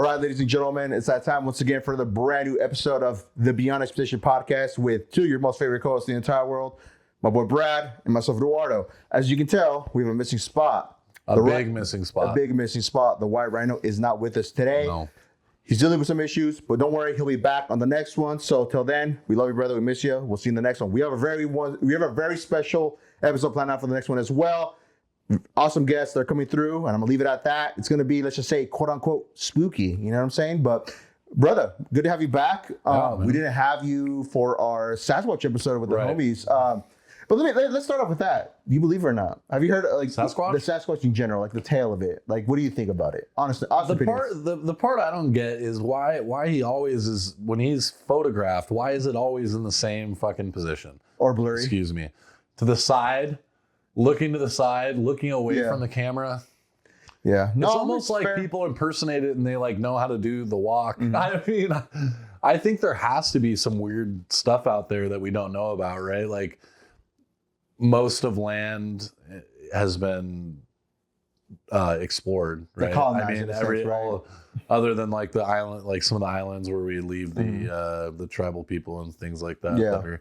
All right, ladies and gentlemen, it's that time once again for the brand new episode of the Beyond Expedition podcast with two of your most favorite co-hosts in the entire world, my boy Brad and myself, Eduardo. As you can tell, we have a missing spot. A big missing spot. The White Rhino is not with us today. No. He's dealing with some issues, but don't worry, he'll be back on the next one. So till then, we love you, brother. We miss you. We'll see you in the next one. We have a very special episode planned out for the next one as well. Awesome guests that are coming through, and I'm gonna leave it at that. It's gonna be, let's just say, quote unquote, spooky. You know what I'm saying? But brother, good to have you back. We didn't have you for our Sasquatch episode with the homies. But let's start off with that. Do you believe it or not? Have you heard like Sasquatch? The Sasquatch in general, like the tale of it? Like, what do you think about it? Honestly, the part I don't get is why he always is, when he's photographed, why is it always in the same fucking position? Or blurry. Excuse me. To the side, looking to the side, looking away from the camera. Yeah. No, it's almost like people impersonate it and they like know how to do the walk. Mm-hmm. I mean, I think there has to be some weird stuff out there that we don't know about, right? Like, most of land has been explored, right? I mean, all other than like the island, like some of the islands where we leave the tribal people and things like that. Yeah.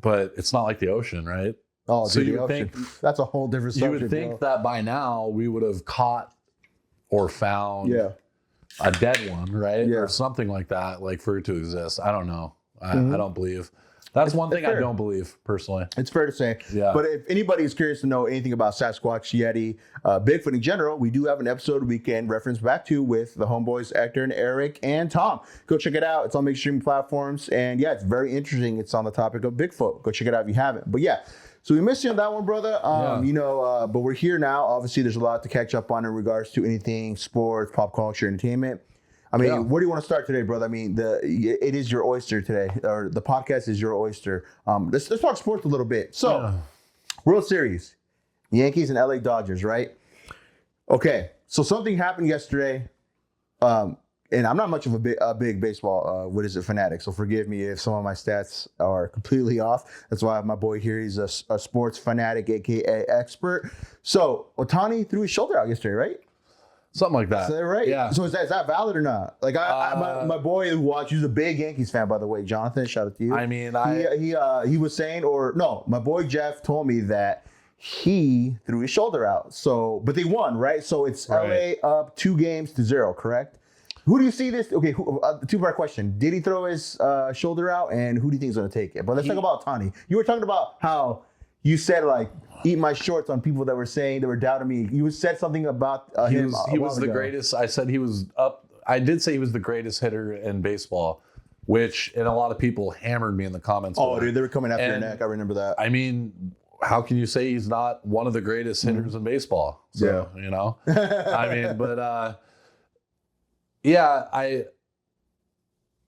But it's not like the ocean, right? Oh, so you would think that's a whole different subject. You would think that by now we would have caught or found a dead one, right? Yeah. Or something like that, like for it to exist. I don't know. I don't believe. That's one thing I don't believe, personally. It's fair to say. Yeah. But if anybody is curious to know anything about Sasquatch, Yeti, Bigfoot in general, we do have an episode we can reference back to with the homeboys, Hector and Eric and Tom. Go check it out. It's on major streaming platforms. And yeah, it's very interesting. It's on the topic of Bigfoot. Go check it out if you haven't. But yeah, so we missed you on that one, brother. But we're here now. Obviously, there's a lot to catch up on in regards to anything sports, pop culture, entertainment. I mean, where do you want to start today, brother? I mean, it is your oyster today, or the podcast is your oyster. Let's talk sports a little bit. So, World Series, Yankees and LA Dodgers, right? Okay, so something happened yesterday, and I'm not much of a big baseball, fanatic, so forgive me if some of my stats are completely off. That's why I have my boy here. He's a sports fanatic, a.k.a. expert. So, Ohtani threw his shoulder out yesterday, right? Something like that. Is that right? Yeah. So is that valid or not? Like my boy who watched, he's a big Yankees fan, by the way. Jonathan, shout out to you. I mean, he was saying, my boy Jeff told me that he threw his shoulder out. So, but they won, right? So it's LA up 2-0, correct? Who do you see this? Okay, two-part question. Did he throw his shoulder out, and who do you think is going to take it? But let's talk about Ohtani. You were talking about how you said like eat my shorts on people that were saying they were doubting me. You said something about him. He was the greatest. I said he was up. I did say he was the greatest hitter in baseball, and a lot of people hammered me in the comments. Oh, dude, they were coming after your neck. I remember that. I mean, how can you say he's not one of the greatest hitters in baseball? So, you know, I mean, but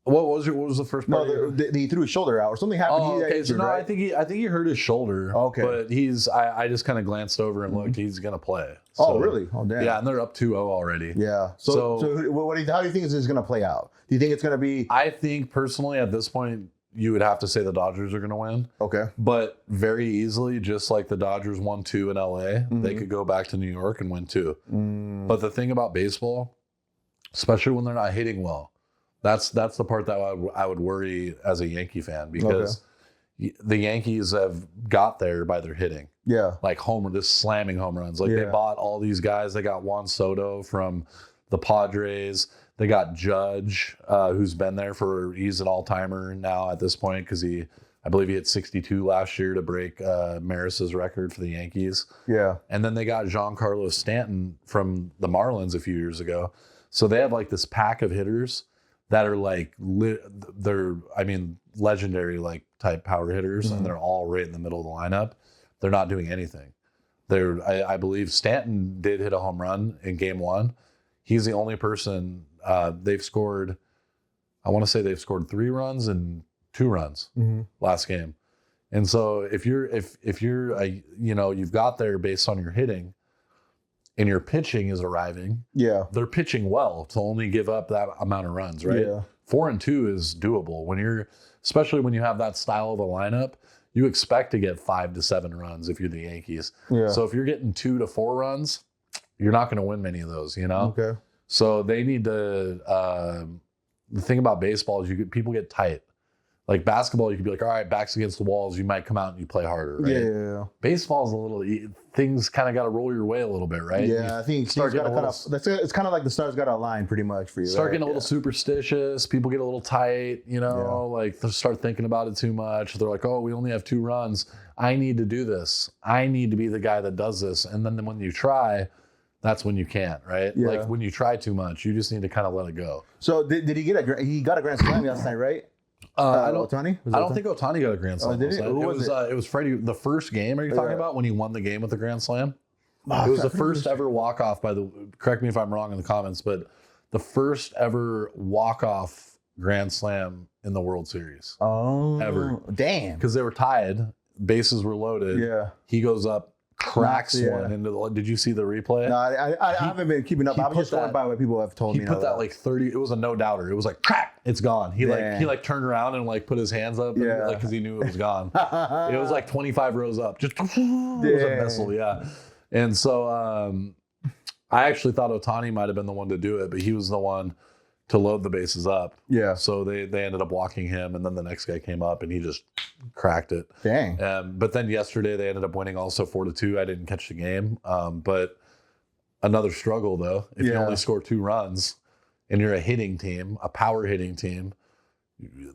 What was the first part? No, he threw his shoulder out or something happened. Oh, okay. So no, right? I think he hurt his shoulder. Okay. But I just kind of glanced over and looked. He's gonna play. So, oh, really? Oh, damn. Yeah, and they're up 2-0 already. Yeah. So how do you think this is gonna play out? Do you think it's gonna be? I think personally at this point you would have to say the Dodgers are gonna win. Okay. But very easily, just like the Dodgers won 2 in LA, they could go back to New York and win 2. But the thing about baseball, especially when they're not hitting well. That's the part that I would worry as a Yankee fan, because the Yankees have got there by their hitting. Yeah. Like just slamming home runs. Like they bought all these guys. They got Juan Soto from the Padres. They got Judge, who's been there he's an all-timer now at this point, because I believe he hit 62 last year to break Maris's record for the Yankees. Yeah. And then they got Giancarlo Stanton from the Marlins a few years ago. So they have like this pack of hitters that are like legendary like type power hitters, and they're all right in the middle of the lineup. They're not doing anything. I believe Stanton did hit a home run in game 1. He's the only person they've scored. I want to say they've scored 3 runs and 2 runs last game. And so if you're you've got there based on your hitting, and your pitching is arriving, they're pitching well to only give up that amount of runs, right? Yeah. 4-2 is doable especially when you have that style of a lineup. You expect to get 5 to 7 runs if you're the Yankees. Yeah. So if you're getting 2 to 4 runs, you're not going to win many of those, you know? Okay. So they need to. The thing about baseball is people get tight. Like basketball, you could be like, all right, backs against the walls. You might come out and you play harder, right? Yeah. Baseball's a little things kind of got to roll your way a little bit, right? Yeah, I think it's kind of like the stars got to align pretty much for you. Start getting a little superstitious. People get a little tight, like they start thinking about it too much. They're like, oh, we only have 2 runs. I need to do this. I need to be the guy that does this. And then when you try, that's when you can't, right? Yeah. Like when you try too much, you just need to kind of let it go. So did he get he got a grand slam last night, right? I don't think Ohtani got a grand slam. Did he? It was Freddie. The first game. Are you talking about when he won the game with the grand slam? It was the first ever walk off. Correct me if I'm wrong in the comments, but the first ever walk off grand slam in the World Series. Oh, ever. Damn. Because they were tied, bases were loaded. Yeah. He goes up, cracks one into the. Did you see the replay? No, I haven't been keeping up. I'm just going by what people have told me. He put that like 30. It was a no doubter. It was like crack. It's gone. He turned around and like put his hands up, because he knew it was gone. It was like 25 rows up. Just it was a missile, yeah. And so I actually thought Ohtani might have been the one to do it, but he was the one to load the bases up. Yeah. So they ended up walking him, and then the next guy came up and he just cracked it. Dang. But then yesterday they ended up winning also 4-2. I didn't catch the game, but another struggle though. If you only score 2 runs and you're a hitting team, a power hitting team,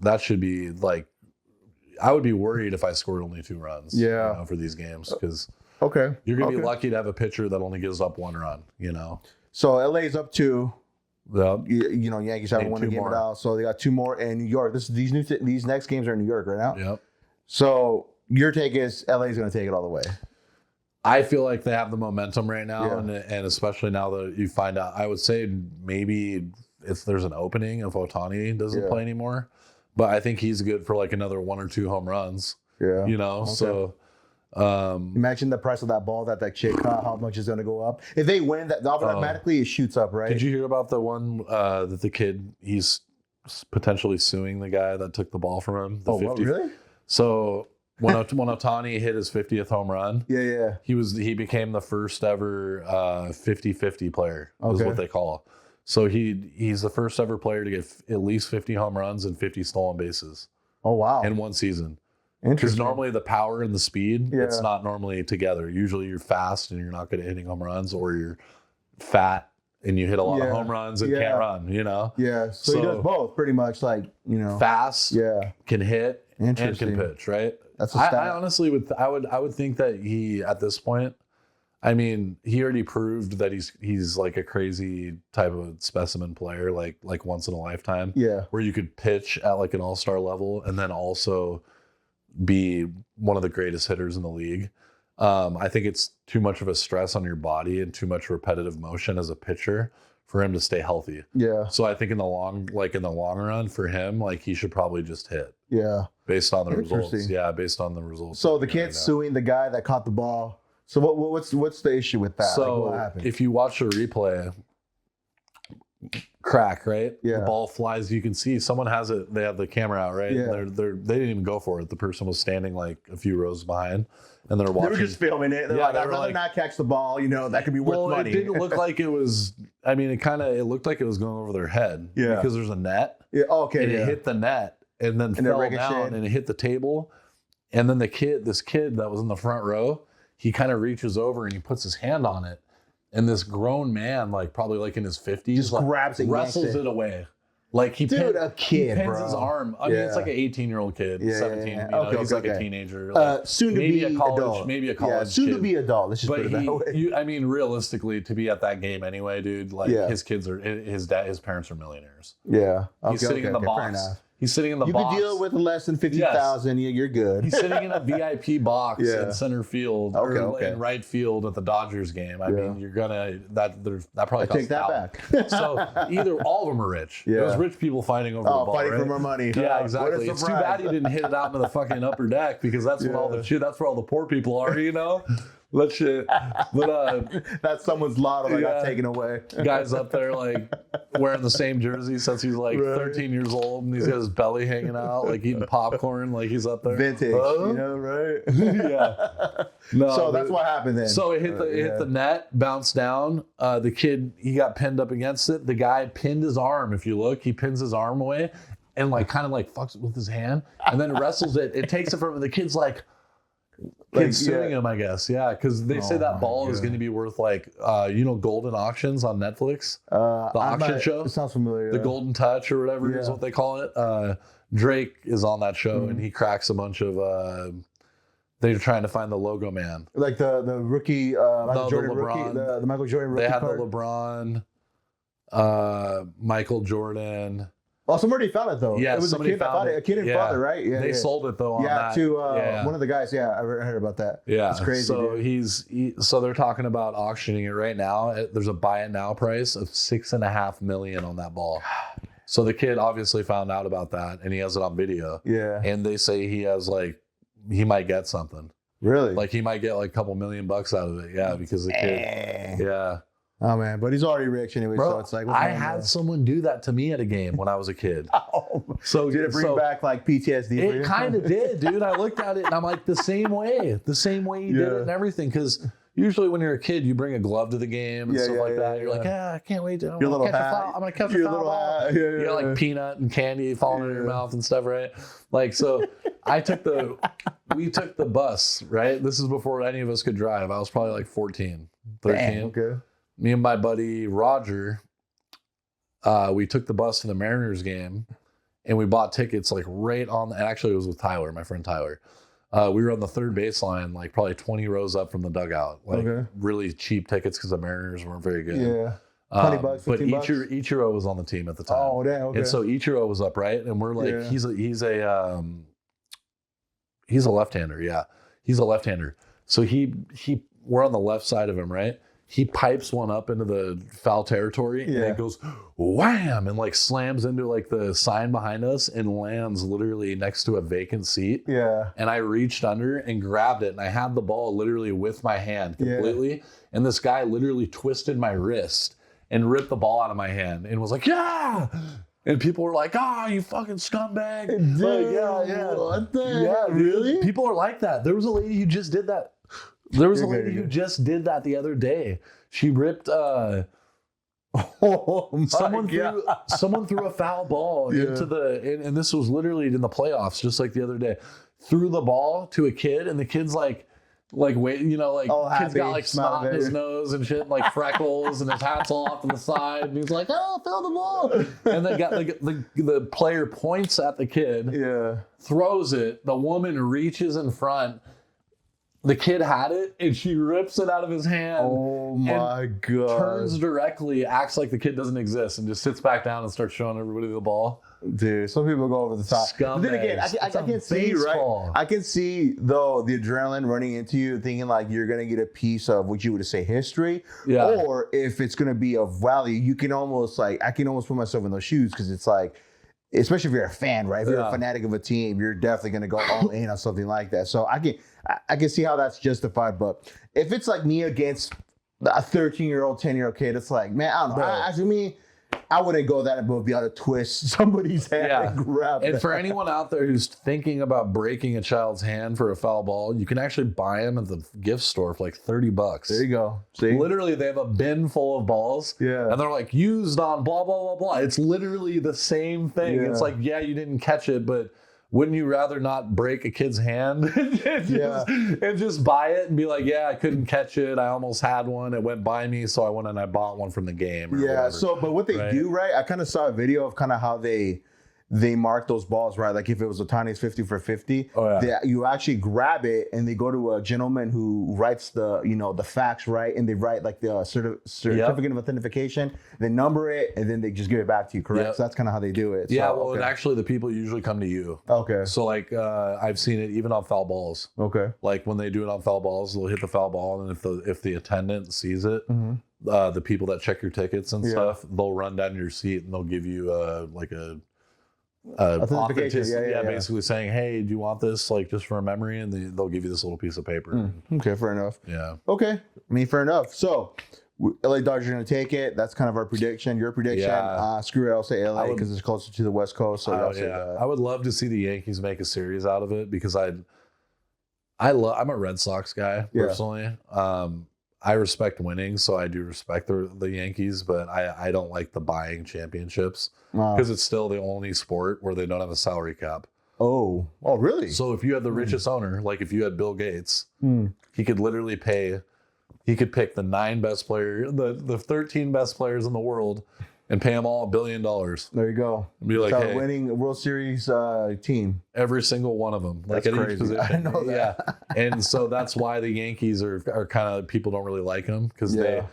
that should be like, I would be worried if I scored only 2 runs. For these games, because you're gonna be lucky to have a pitcher that only gives up 1 run. So LA's up 2. Yep. Yankees haven't won a game at all, so they got 2 more in New York. These next games are in New York right now. Yep. So your take is LA's going to take it all the way. I feel like they have the momentum right now, and especially now that you find out, I would say maybe if there's an opening if Ohtani doesn't play anymore, but I think he's good for like another 1 or 2 home runs. Yeah. So. Imagine the price of that ball that chick caught, how much is going to go up. If they win, that automatically it shoots up, right? Did you hear about the one that the kid, he's potentially suing the guy that took the ball from him? The 50. Really? So when Ohtani hit his 50th home run, he became the first ever 50-50 player, is what they call. So he's the first ever player to get at least 50 home runs and 50 stolen bases. Oh wow! In one season. Because normally the power and the speed, it's not normally together. Usually you're fast and you're not good at hitting home runs, or you're fat and you hit a lot of home runs and can't run, Yeah, so he does both pretty much, like, fast, can hit and can pitch, right? That's a stat. I honestly I would think that he, at this point, I mean, he already proved that he's like a crazy type of specimen player, like once in a lifetime. Yeah. Where you could pitch at like an all-star level and then also be one of the greatest hitters in the league. I think it's too much of a stress on your body and too much repetitive motion as a pitcher for him to stay healthy. Yeah. So I think in the long run for him, like he should probably just hit. Yeah. Based on the results. Yeah, based on the results. So the kid's suing the guy that caught the ball. So what's the issue with that? So what happened? If you watch the replay, crack, right? Yeah. The ball flies. You can see someone has it. They have the camera out, right? Yeah. They didn't even go for it. The person was standing like a few rows behind, and they're watching. They were just filming it. They're I'd rather not catch the ball. That could be worth money. It didn't look like it was. I mean, it looked like it was going over their head. Yeah. Because there's a net. Yeah. Okay. And it hit the net and then fell down and it hit the table, and then this kid that was in the front row, he kind of reaches over and he puts his hand on it. And this grown man, like probably like in his 50s, just grabs it, wrestles it away. Like he pins his arm. I mean, it's like an 18-year-old kid, 17. He's like a teenager. Soon to be adult. Maybe a college soon kid. To be adult. Let's just put it that way. I mean, realistically, to be at that game anyway, dude. Like his parents are millionaires. Yeah, he's sitting in the box. He's sitting in the box. You can deal with less than 50,000. Yes. You're good. He's sitting in a VIP box in center field or in right field at the Dodgers game. I mean, you're gonna that probably. I take that back. So all of them are rich. Yeah. It was rich people fighting over the ball, fighting for more money. Yeah, exactly. It's too bad he didn't hit it out into the fucking upper deck, because that's where all the poor people are. That shit. But That's someone's lotto that got Yeah. taken away. guy's up there like wearing the same jersey since he's like Right. 13 years old, and he's got his belly hanging out, like eating popcorn, like he's up there. Vintage, you know, right? Yeah. No, So that's what happened then. So it hit the net, bounced down. The kid, he got pinned up against it. The guy pinned his arm. If you look, he pins his arm away and like kind of like fucks it with his hand, and then wrestles it. It takes it from the kid's like suing him, I guess. Yeah, because they say that ball is going to be worth like Golden Auctions on Netflix, the auction show. It sounds familiar. The Golden Touch or whatever is what they call it. Drake is on that show, and he cracks a bunch of. They're trying to find the logo man, like the rookie, Michael Jordan LeBron. rookie, the Michael Jordan rookie. They had card. the LeBron, Michael Jordan. Oh, somebody found it though. Yeah, it was a somebody kid that found found it. it. A kid and Yeah. father, right? Yeah, They sold it though on that. to one of the guys. Yeah, I heard about that. Yeah, it's crazy. So dude. so they're talking about auctioning it right now. There's a buy it now price of $6.5 million on that ball. So the kid obviously found out about that, and he has it on video. Yeah, And they say he might get something. really? Like he might get like a couple $1 million out of it. Yeah, because the kid. Yeah. Oh man, but he's already rich anyway, Bro, so it's like I had someone do that to me at a game when I was a kid. So did it bring back like PTSD? for you? It kind of did, dude. I looked at it and I'm like, the same way you did it and everything. Because usually when you're a kid, you bring a glove to the game and stuff like that. You're like, I can't wait to. I'm Your little gonna catch hat. a foul. I'm gonna catch a Your foul little ball. hat. You got like peanut and candy falling in your mouth and stuff, right? Like, so we took the bus, right? This is before any of us could drive. I was probably like 14, 13. Damn, okay. Me and my buddy Roger, we took the bus to the Mariners game, and we bought tickets like right on. And actually, it was with Tyler, my friend Tyler. We were on the third baseline, like probably 20 rows up from the dugout, like really cheap tickets because the Mariners weren't very good. Yeah, $20, $15 but bucks. Ichiro was on the team at the time. Oh, damn. Okay. And so Ichiro was up, right? And we're like, he's a left-hander. Yeah, he's a left-hander. So we're on the left side of him, right? He pipes one up into the foul territory and it goes wham and like slams into like the sign behind us and lands literally next to a vacant seat. Yeah. And I reached under and grabbed it and I had the ball literally with my hand completely. Yeah. And this guy literally twisted my wrist and ripped the ball out of my hand and was like, yeah. And people were like, you fucking scumbag. Dude, like, what the heck? Really? People are like that. There was a lady who just did that. There was a lady who just did that the other day. She ripped someone threw a foul ball into and this was literally in the playoffs, just like the other day. Threw the ball to a kid, and the kid's like wait, kid's got like snot in his nose and shit, like freckles, and his hat's all off to the side, and he's like, fill the ball. And then the player points at the kid, throws it. The woman reaches in front. The kid had it, and she rips it out of his hand. Oh my god! Turns directly, acts like the kid doesn't exist, and just sits back down and starts showing everybody the ball. Dude, some people go over the top. Scumbags. But then again, I can see, right? I can see though the adrenaline running into you, thinking like you're gonna get a piece of what you would say history, or if it's gonna be of value. You can almost I can almost put myself in those shoes because it's like. Especially if you're a fan, right? If you're a fanatic of a team, you're definitely going to go all in on something like that. So I can see how that's justified. But if it's like me against a 13-year-old, 10-year-old kid, it's like, man, I don't know. I wouldn't go that above, be able to twist somebody's hand and grab it. And for anyone out there who's thinking about breaking a child's hand for a foul ball, you can actually buy them at the gift store for like $30. There you go. See? Literally, they have a bin full of balls. Yeah. And they're like used on blah, blah, blah, blah. It's literally the same thing. Yeah. It's like, you didn't catch it, but wouldn't you rather not break a kid's hand and just buy it and be like, I couldn't catch it. I almost had one. It went by me. So I went and I bought one from the game. Or whatever. So, but what they do, right? I kind of saw a video of kind of how they mark those balls, right? Like if it was Ohtani's 50 for 50, you actually grab it and they go to a gentleman who writes the facts, right? And they write like the certificate of authentication, they number it, and then they just give it back to you, correct? So that's kind of how they do it. And actually the people usually come to you. Okay. So like I've seen it even on foul balls. Okay. Like when they do it on foul balls, they'll hit the foul ball, and if the attendant sees it, the people that check your tickets and stuff, they'll run down your seat and they'll give you Authentication. Yeah, basically saying, hey, do you want this like just for a memory? And they'll give you this little piece of paper. Okay, fair enough. Yeah. Okay, I mean, fair enough. So, LA Dodgers are going to take it. That's kind of our prediction. Your prediction. Yeah. Screw it. I'll say LA because it's closer to the West Coast. So I'll say that. I would love to see the Yankees make a series out of it because I'm a Red Sox guy personally. I respect winning, so I do respect the Yankees, but I don't like the buying championships because it's still the only sport where they don't have a salary cap. Oh, really? So if you had the richest owner, like if you had Bill Gates, he could literally he could pick the 9 best players, the 13 best players in the world and pay them all $1 billion. There you go. And be like, hey, winning a World Series team. Every single one of them. Like that's at crazy. Each position. I know that. Yeah. And so that's why the Yankees are kind of, people don't really like them because they,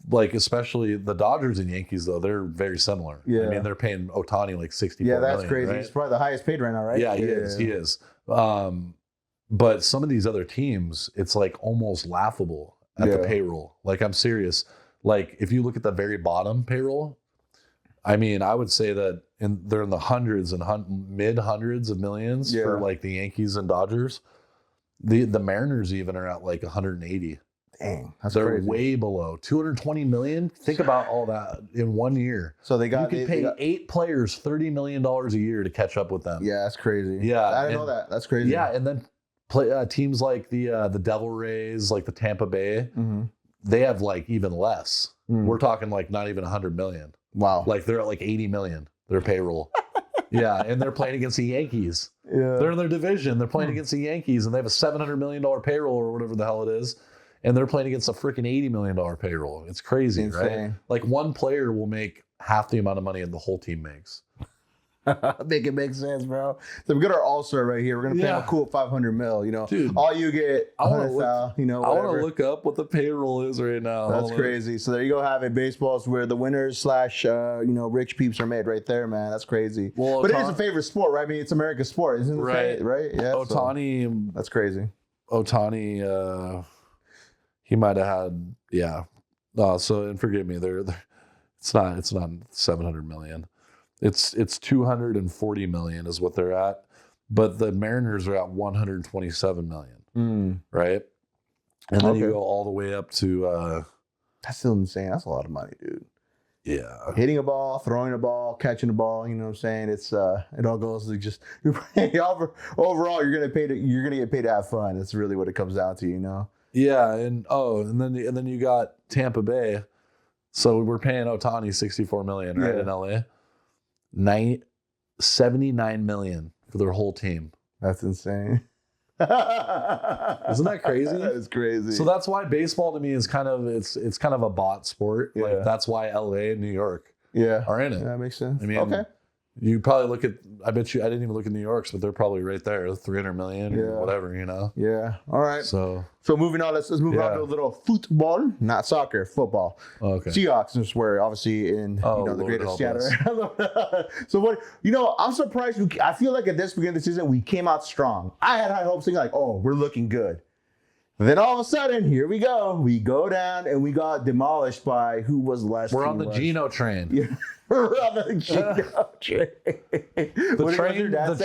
like, especially the Dodgers and Yankees, though, they're very similar. Yeah. I mean, they're paying Ohtani like $64 million. Yeah, that's crazy. Right? He's probably the highest paid right now, right? Yeah, he is. But some of these other teams, it's like almost laughable at the payroll. Like, I'm serious. Like, if you look at the very bottom payroll, I mean, I would say that they're in the hundreds and mid hundreds of millions for like the Yankees and Dodgers. The Mariners even are at like 180. Dang, they're crazy. Way below 220 million. Think about all that in 1 year. So you could pay 8 players $30 million a year to catch up with them. Yeah, that's crazy. Yeah, I didn't know that. That's crazy. Yeah, and then teams like the Devil Rays, like the Tampa Bay, they have like even less. We're talking like not even 100 million. Wow. Like they're at like 80 million, their payroll. Yeah. And they're playing against the Yankees. Yeah. They're in their division. They're playing against the Yankees and they have a $700 million payroll or whatever the hell it is. And they're playing against a freaking $80 million payroll. It's crazy, right? Like one player will make half the amount of money the whole team makes. Make it make sense, bro. So we got our all-star right here. We're gonna pay him a cool $500 million. You know, dude, all you get. I want to I want to look up what the payroll is right now. That's crazy. So there you go. Have it. Baseball's where the winners / rich peeps are made right there, man. That's crazy. Well, but it is a favorite sport, right? I mean, it's America's sport, isn't it? Right. Yeah. Ohtani. So, that's crazy. Ohtani. He might have had. And forgive me. It's not 700 million. It's 240 million is what they're at, but the Mariners are at 127 million, right? And then you go all the way up to. That's still insane. That's a lot of money, dude. Yeah, hitting a ball, throwing a ball, catching a ball. You know what I'm saying? It's it all goes to just overall. You're gonna get paid to have fun. That's really what it comes down to, you know. Yeah, and then you got Tampa Bay. So we're paying Ohtani $64 million, right, in LA. 79 million for their whole team. That's insane. Isn't that crazy? That is crazy. So that's why baseball to me is kind of it's kind of a bot sport. Yeah. Like that's why LA and New York are in it. That makes sense. I mean, you probably look at, I bet you, I didn't even look at New York's, but they're probably right there, 300 million or whatever, you know? Yeah. All right. So moving on, let's move on to a little football, not soccer, football. Okay. Seahawks is where obviously in the greatest Seattle. So what, I'm surprised. I feel like at this beginning of the season, we came out strong. I had high hopes thinking like, oh, we're looking good. Then all of a sudden, here we go. We go down and we got demolished by who was last. We're on the Geno train. Yeah. We're on the Geno train. The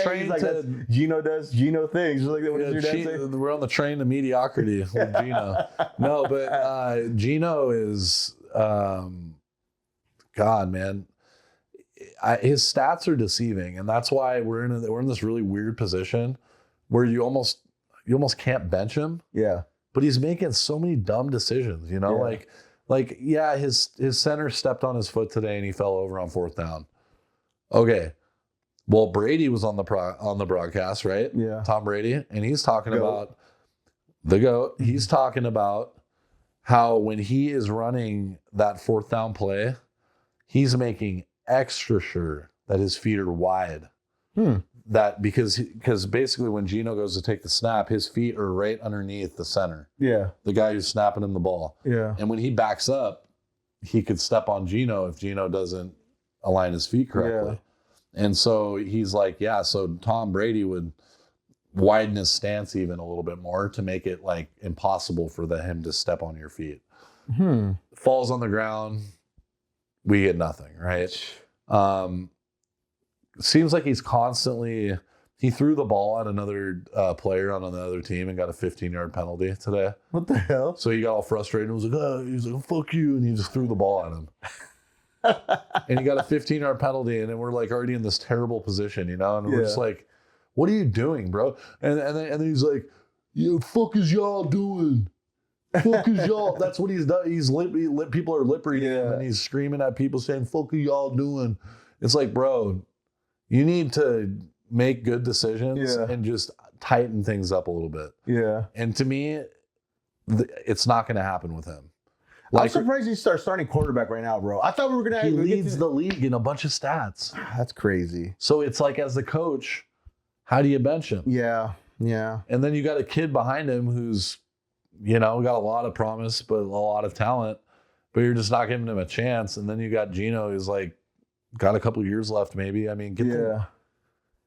train to Geno does Geno things. Like, what does your dad say? We're on the train to mediocrity with Geno. No, but Geno is, God, man. His stats are deceiving, and that's why we're in this really weird position where you almost can't bench him. Yeah. But he's making so many dumb decisions, his center stepped on his foot today and he fell over on 4th down. Okay. Well, Brady was on the broadcast, right? Yeah. Tom Brady, and he's talking about the GOAT. He's talking about how when he is running that 4th down play, he's making extra sure that his feet are wide. That because basically when Geno goes to take the snap, his feet are right underneath the center. Yeah. The guy who's snapping him the ball. Yeah. And when he backs up, he could step on Geno if Geno doesn't align his feet correctly. Yeah. And so he's like, so Tom Brady would widen his stance even a little bit more to make it like impossible for him to step on your feet. Falls on the ground, we get nothing, right? seems like he's constantly. He threw the ball at another player on another team and got a 15-yard penalty today. What the hell? So he got all frustrated and was like, oh, he's like, fuck you. And he just threw the ball at him. And he got a 15-yard penalty. And then we're like already in this terrible position, you know? And we're just like, what are you doing, bro? And then he's like, "You fuck is y'all doing? Fuck is y'all?" That's what he's done. People are lip reading him and he's screaming at people saying, "Fuck are y'all doing?" It's like, bro, you need to make good decisions and just tighten things up a little bit. Yeah. And to me, it's not going to happen with him. I'm surprised he starts starting quarterback right now, bro. I thought we were going to. He leads the league in a bunch of stats. That's crazy. So it's like, as the coach, how do you bench him? Yeah. Yeah. And then you got a kid behind him who's, got a lot of promise, but a lot of talent, but you're just not giving him a chance. And then you got Gino, who's like, got a couple of years left, maybe. I mean,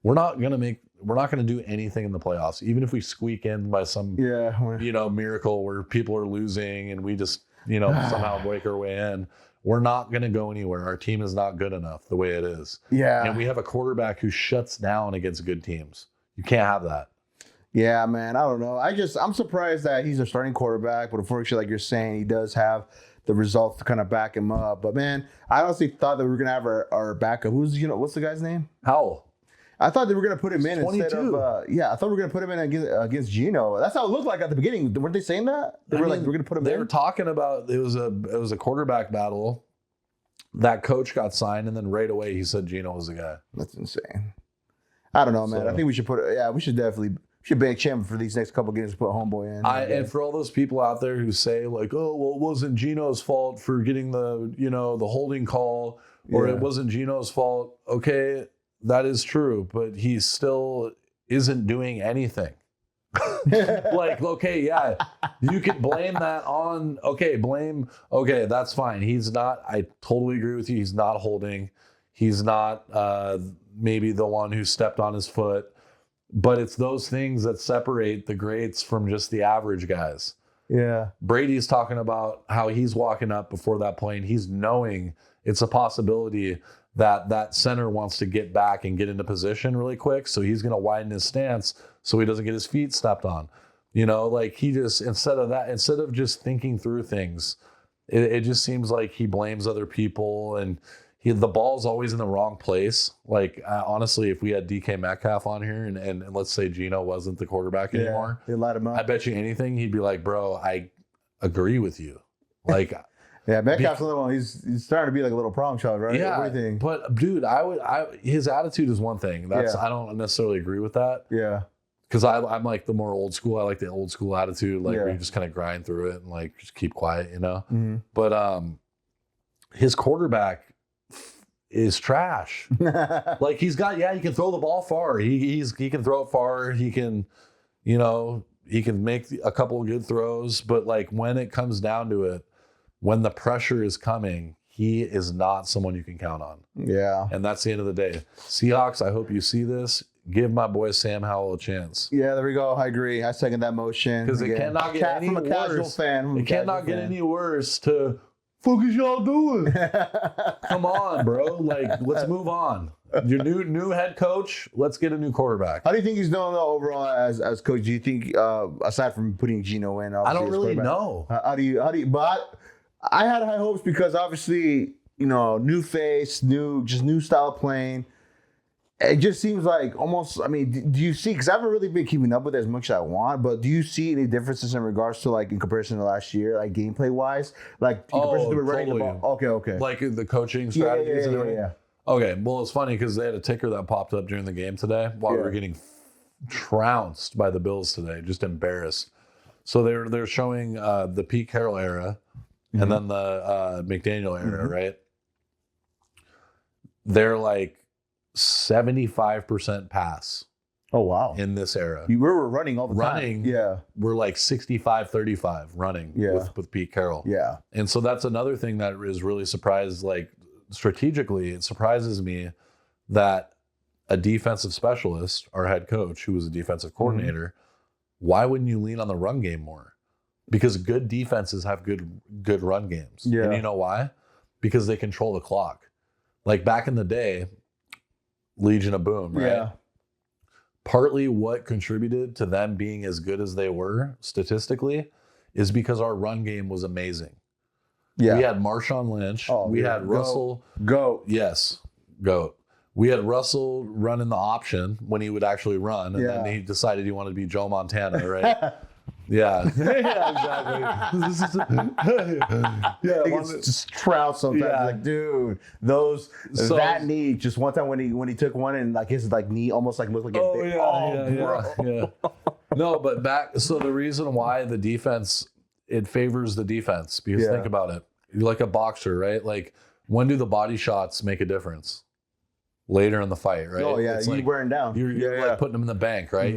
we're not gonna do anything in the playoffs, even if we squeak in by some miracle where people are losing and we just somehow break our way in. We're not gonna go anywhere. Our team is not good enough the way it is. Yeah, and we have a quarterback who shuts down against good teams. You can't have that. Yeah, man. I don't know. I'm surprised that he's a starting quarterback, but unfortunately, like you're saying, he does have the results to kind of back him up. But man, I honestly thought that we were gonna have our backup. What's the guy's name? Howell. I thought they were going to put him in instead of, I thought we were going to put him in against Gino. That's how it looked like at the beginning. Weren't they saying that? They were going to put him in. They were talking about, it was a quarterback battle. That coach got signed, and then right away he said Gino was the guy. That's insane. I don't know, man. I think we should we should bank him for these next couple games to put Homeboy in. And for all those people out there who say like, oh, well, it wasn't Gino's fault for getting the holding call, or it wasn't Gino's fault. Okay. That is true, but he still isn't doing anything. You could blame that on, that's fine. He's not, I totally agree with you. He's not holding. He's not maybe the one who stepped on his foot, but it's those things that separate the greats from just the average guys. Yeah. Brady's talking about how he's walking up before that play and he's knowing it's a possibility that center wants to get back and get into position really quick. So he's going to widen his stance so he doesn't get his feet stepped on. He just, instead of just thinking through things, it just seems like he blames other people and the ball's always in the wrong place. Honestly, if we had DK Metcalf on here and let's say Gino wasn't the quarterback anymore, they light him up. I bet you anything, he'd be like, bro, I agree with you. Yeah, Metcalf's another one. He's starting to be like a little problem child, right? Yeah, what do you think? But dude, his attitude is one thing. I don't necessarily agree with that. Yeah, because I'm like the more old school. I like the old school attitude, where you just kind of grind through it and just keep quiet, Mm-hmm. But his quarterback is trash. He can throw the ball far. He can throw it far. He can, he can make a couple of good throws. But when it comes down to it, when the pressure is coming, he is not someone you can count on. Yeah. And that's the end of the day. Seahawks, I hope you see this. Give my boy Sam Howell a chance. Yeah, there we go. I agree. I second that motion. Because it cannot get any worse. Casual fan. It cannot get any worse to, fuck is y'all doing? Come on, bro. Let's move on. Your new head coach, let's get a new quarterback. How do you think he's doing overall as coach? Do you think, aside from putting Gino in, I don't really know. How do you, but I had high hopes because obviously, new face, new style of playing. It just seems like almost, do you see, because I haven't really been keeping up with it as much as I want, but do you see any differences in regards to in comparison to last year, gameplay wise? In comparison to running the ball? Okay. The coaching strategies and everything? Yeah. Okay, well, it's funny because they had a ticker that popped up during the game today while we were getting trounced by the Bills today, just embarrassed. So they're showing the Pete Carroll era and then the McDaniel era, right? They're 75% pass. Oh, wow. In this era. We were running all the time. Yeah. We're 65-35 running with Pete Carroll. Yeah. And so that's another thing that is really surprised, strategically, it surprises me that a defensive specialist, our head coach, who was a defensive coordinator, why wouldn't you lean on the run game more? Because good defenses have good run games. Yeah. And you know why? Because they control the clock. Back in the day, Legion of Boom, right? Yeah. Partly what contributed to them being as good as they were statistically is because our run game was amazing. Yeah. We had Marshawn Lynch. We had Russell. Go. Yes, GOAT. We had Russell running the option when he would actually run, and then he decided he wanted to be Joe Montana, right? Yeah. Yeah, exactly. Yeah, it's just trout sometimes. Yeah. Like, dude, that knee. Just one time when he took one and like his like knee almost like looked like yeah. No, but back. So the reason why the defense, it favors the defense, because think about it. You're like a boxer, right? Like, when do the body shots make a difference? Later in the fight, right? Oh yeah, you're wearing down. You're like putting them in the bank, right?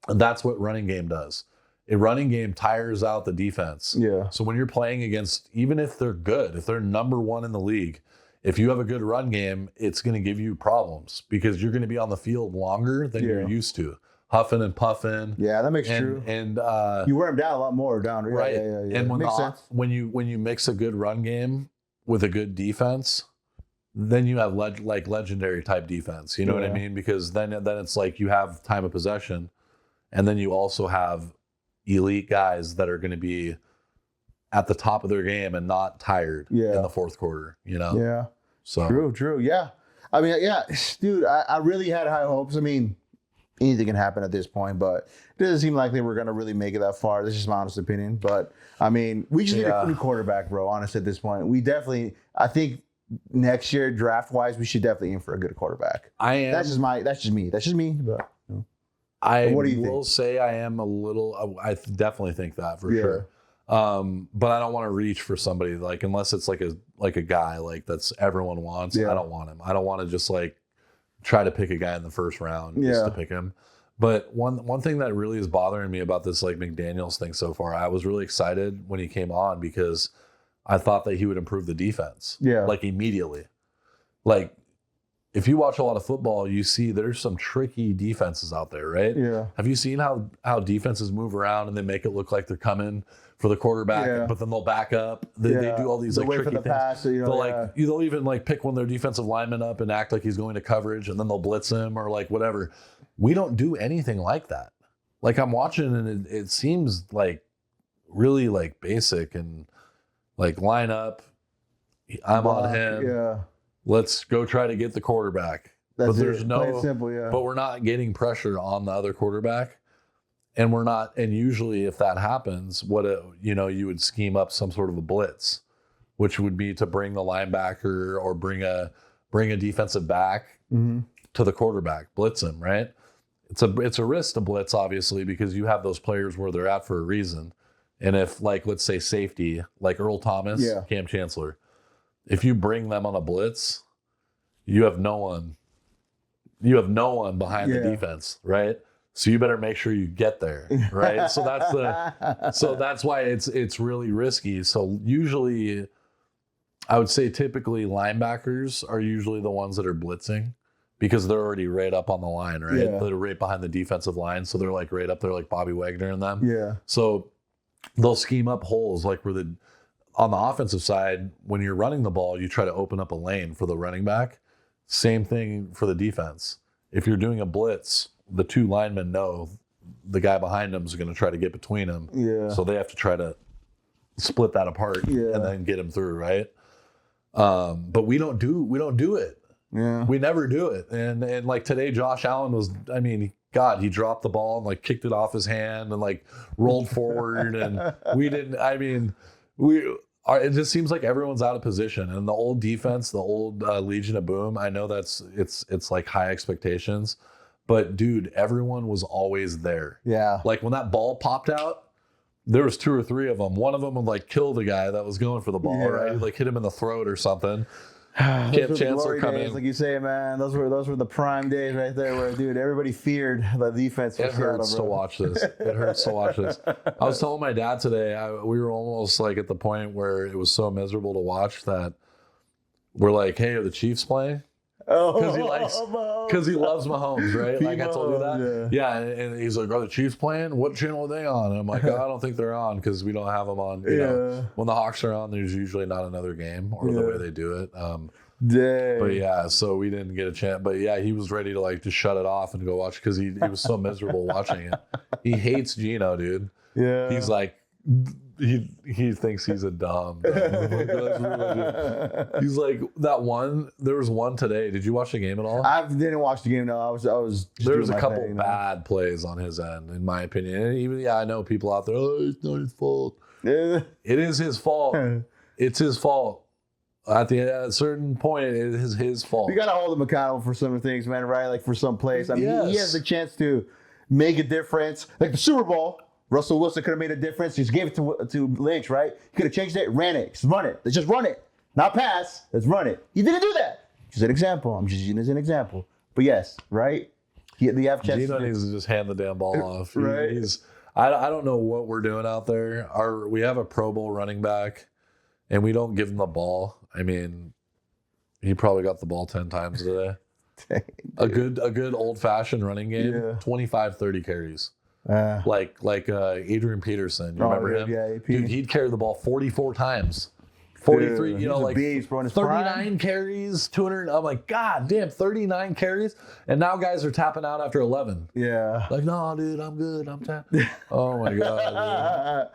That's what running game does. A running game tires out the defense. Yeah. So when you're playing against, even if they're good, if they're number one in the league, if you have a good run game, it's going to give you problems because you're going to be on the field longer than you're used to, huffing and puffing. Yeah, that makes true. And you wear them down a lot more down, right? Yeah. And makes sense. when you mix a good run game with a good defense, then you have legendary type defense. You know what I mean? Because then it's like you have time of possession, and then you also have elite guys that are going to be at the top of their game and not tired in the fourth quarter, you know? Yeah. So true. Yeah. I mean, dude, I really had high hopes. I mean, anything can happen at this point, but it doesn't seem like they were going to really make it that far. This is my honest opinion. But I mean, we just need a new quarterback, bro. Honestly, at this point, I think next year, draft wise, we should definitely aim for a good quarterback. That's just me. But I what do you will say I am a little. I definitely think that for sure. But I don't want to reach for somebody like, unless it's like a guy like that's everyone wants. I don't want him. I don't want to just like try to pick a guy in the first round just to pick him. But one thing that really is bothering me about this like McDaniels thing so far, I was really excited when he came on because I thought that he would improve the defense. Yeah. Like immediately. Like, if you watch a lot of football, you see there's some tricky defenses out there, right? Yeah. Have you seen how defenses move around and they make it look like they're coming for the quarterback, but then they'll back up. They do all these like tricky things. Pass, they'll even like pick one of their defensive linemen up and act like he's going to coverage, and then they'll blitz him or like whatever. We don't do anything like that. Like, I'm watching and it seems like really like basic and like line up. I'm on him. Yeah. Let's go try to get the quarterback. But there's simple, but we're not getting pressure on the other quarterback. And we're not, and usually if that happens, you would scheme up some sort of a blitz, which would be to bring the linebacker or bring a defensive back to the quarterback, blitz him, right? It's a risk to blitz, obviously, because you have those players where they're at for a reason. And if, like, let's say safety, like Earl Thomas, Cam Chancellor, if you bring them on a blitz, you have no one behind the defense, right? So you better make sure you get there, right? So that's why it's really risky. So usually, I would say typically linebackers are usually the ones that are blitzing because they're already right up on the line, right? Yeah. They're right behind the defensive line, so they're like right up there, like Bobby Wagner and them. Yeah. So they'll scheme up holes like where on the offensive side, when you're running the ball, you try to open up a lane for the running back. Same thing for the defense. If you're doing a blitz, the two linemen know the guy behind them is going to try to get between them. Yeah. So they have to try to split that apart and then get him through, right? But we don't do it. Yeah. We never do it. And like today, Josh Allen he dropped the ball and like kicked it off his hand and like rolled forward and it just seems like everyone's out of position. And the old defense, the old Legion of Boom, I know it's like high expectations, but dude, everyone was always there. Yeah. Like when that ball popped out, there was two or three of them. One of them would like kill the guy that was going for the ball, right? He'd like hit him in the throat or something. Cam Chancellor come in. Like you say, man, those were the prime days right there where, dude, everybody feared the defense. It hurts to watch this. It hurts to watch this. I was telling my dad today, we were almost like at the point where it was so miserable to watch that we're like, hey, are the Chiefs playing? Because he loves Mahomes, right? Like I told you that. Yeah, and he's like, are the Chiefs playing? What channel are they on? And I'm like, I don't think they're on because we don't have them on. You know, when the Hawks are on, there's usually not another game or the way they do it. Dang. But yeah, so we didn't get a chance. But yeah, he was ready to like just shut it off and go watch because he was so miserable watching it. He hates Gino, dude. Yeah. He's like, he thinks he's a dumb. He's like that one. There was one today. Did you watch the game at all? I didn't watch the game. No, I was. Just there was doing a my couple thing, bad plays on his end, in my opinion. And even I know people out there. Oh, it's not his fault. Yeah. It is his fault. It's his fault. At a certain point, it is his fault. You gotta hold him accountable for some things, man. Right? Like for some plays. I mean, Yes. he has the chance to make a difference. Like the Super Bowl. Russell Wilson could have made a difference. He just gave it to Lynch, right? He could have changed it, ran it. Just run it. Let's just run it. Not pass. Let's run it. He didn't do that. Just an example. I'm just using it as an example. But yes, right? They have chances. Gino needs to just hand the damn ball off. Right. I don't know what we're doing out there. We have a Pro Bowl running back, and we don't give him the ball. I mean, he probably got the ball 10 times today. Dang, a good old-fashioned running game, Yeah. 25, 30 carries. Like Adrian Peterson. You remember him? Yeah, AP. Dude, he'd carry the ball 44 times. 43, Dude, you know, he's a like beast, bro, in his 39 prime. carries, 200. I'm like, God damn, 39 carries. And now guys are tapping out after 11. Yeah. Like, no, dude, I'm good. I'm tapped. Oh, my God.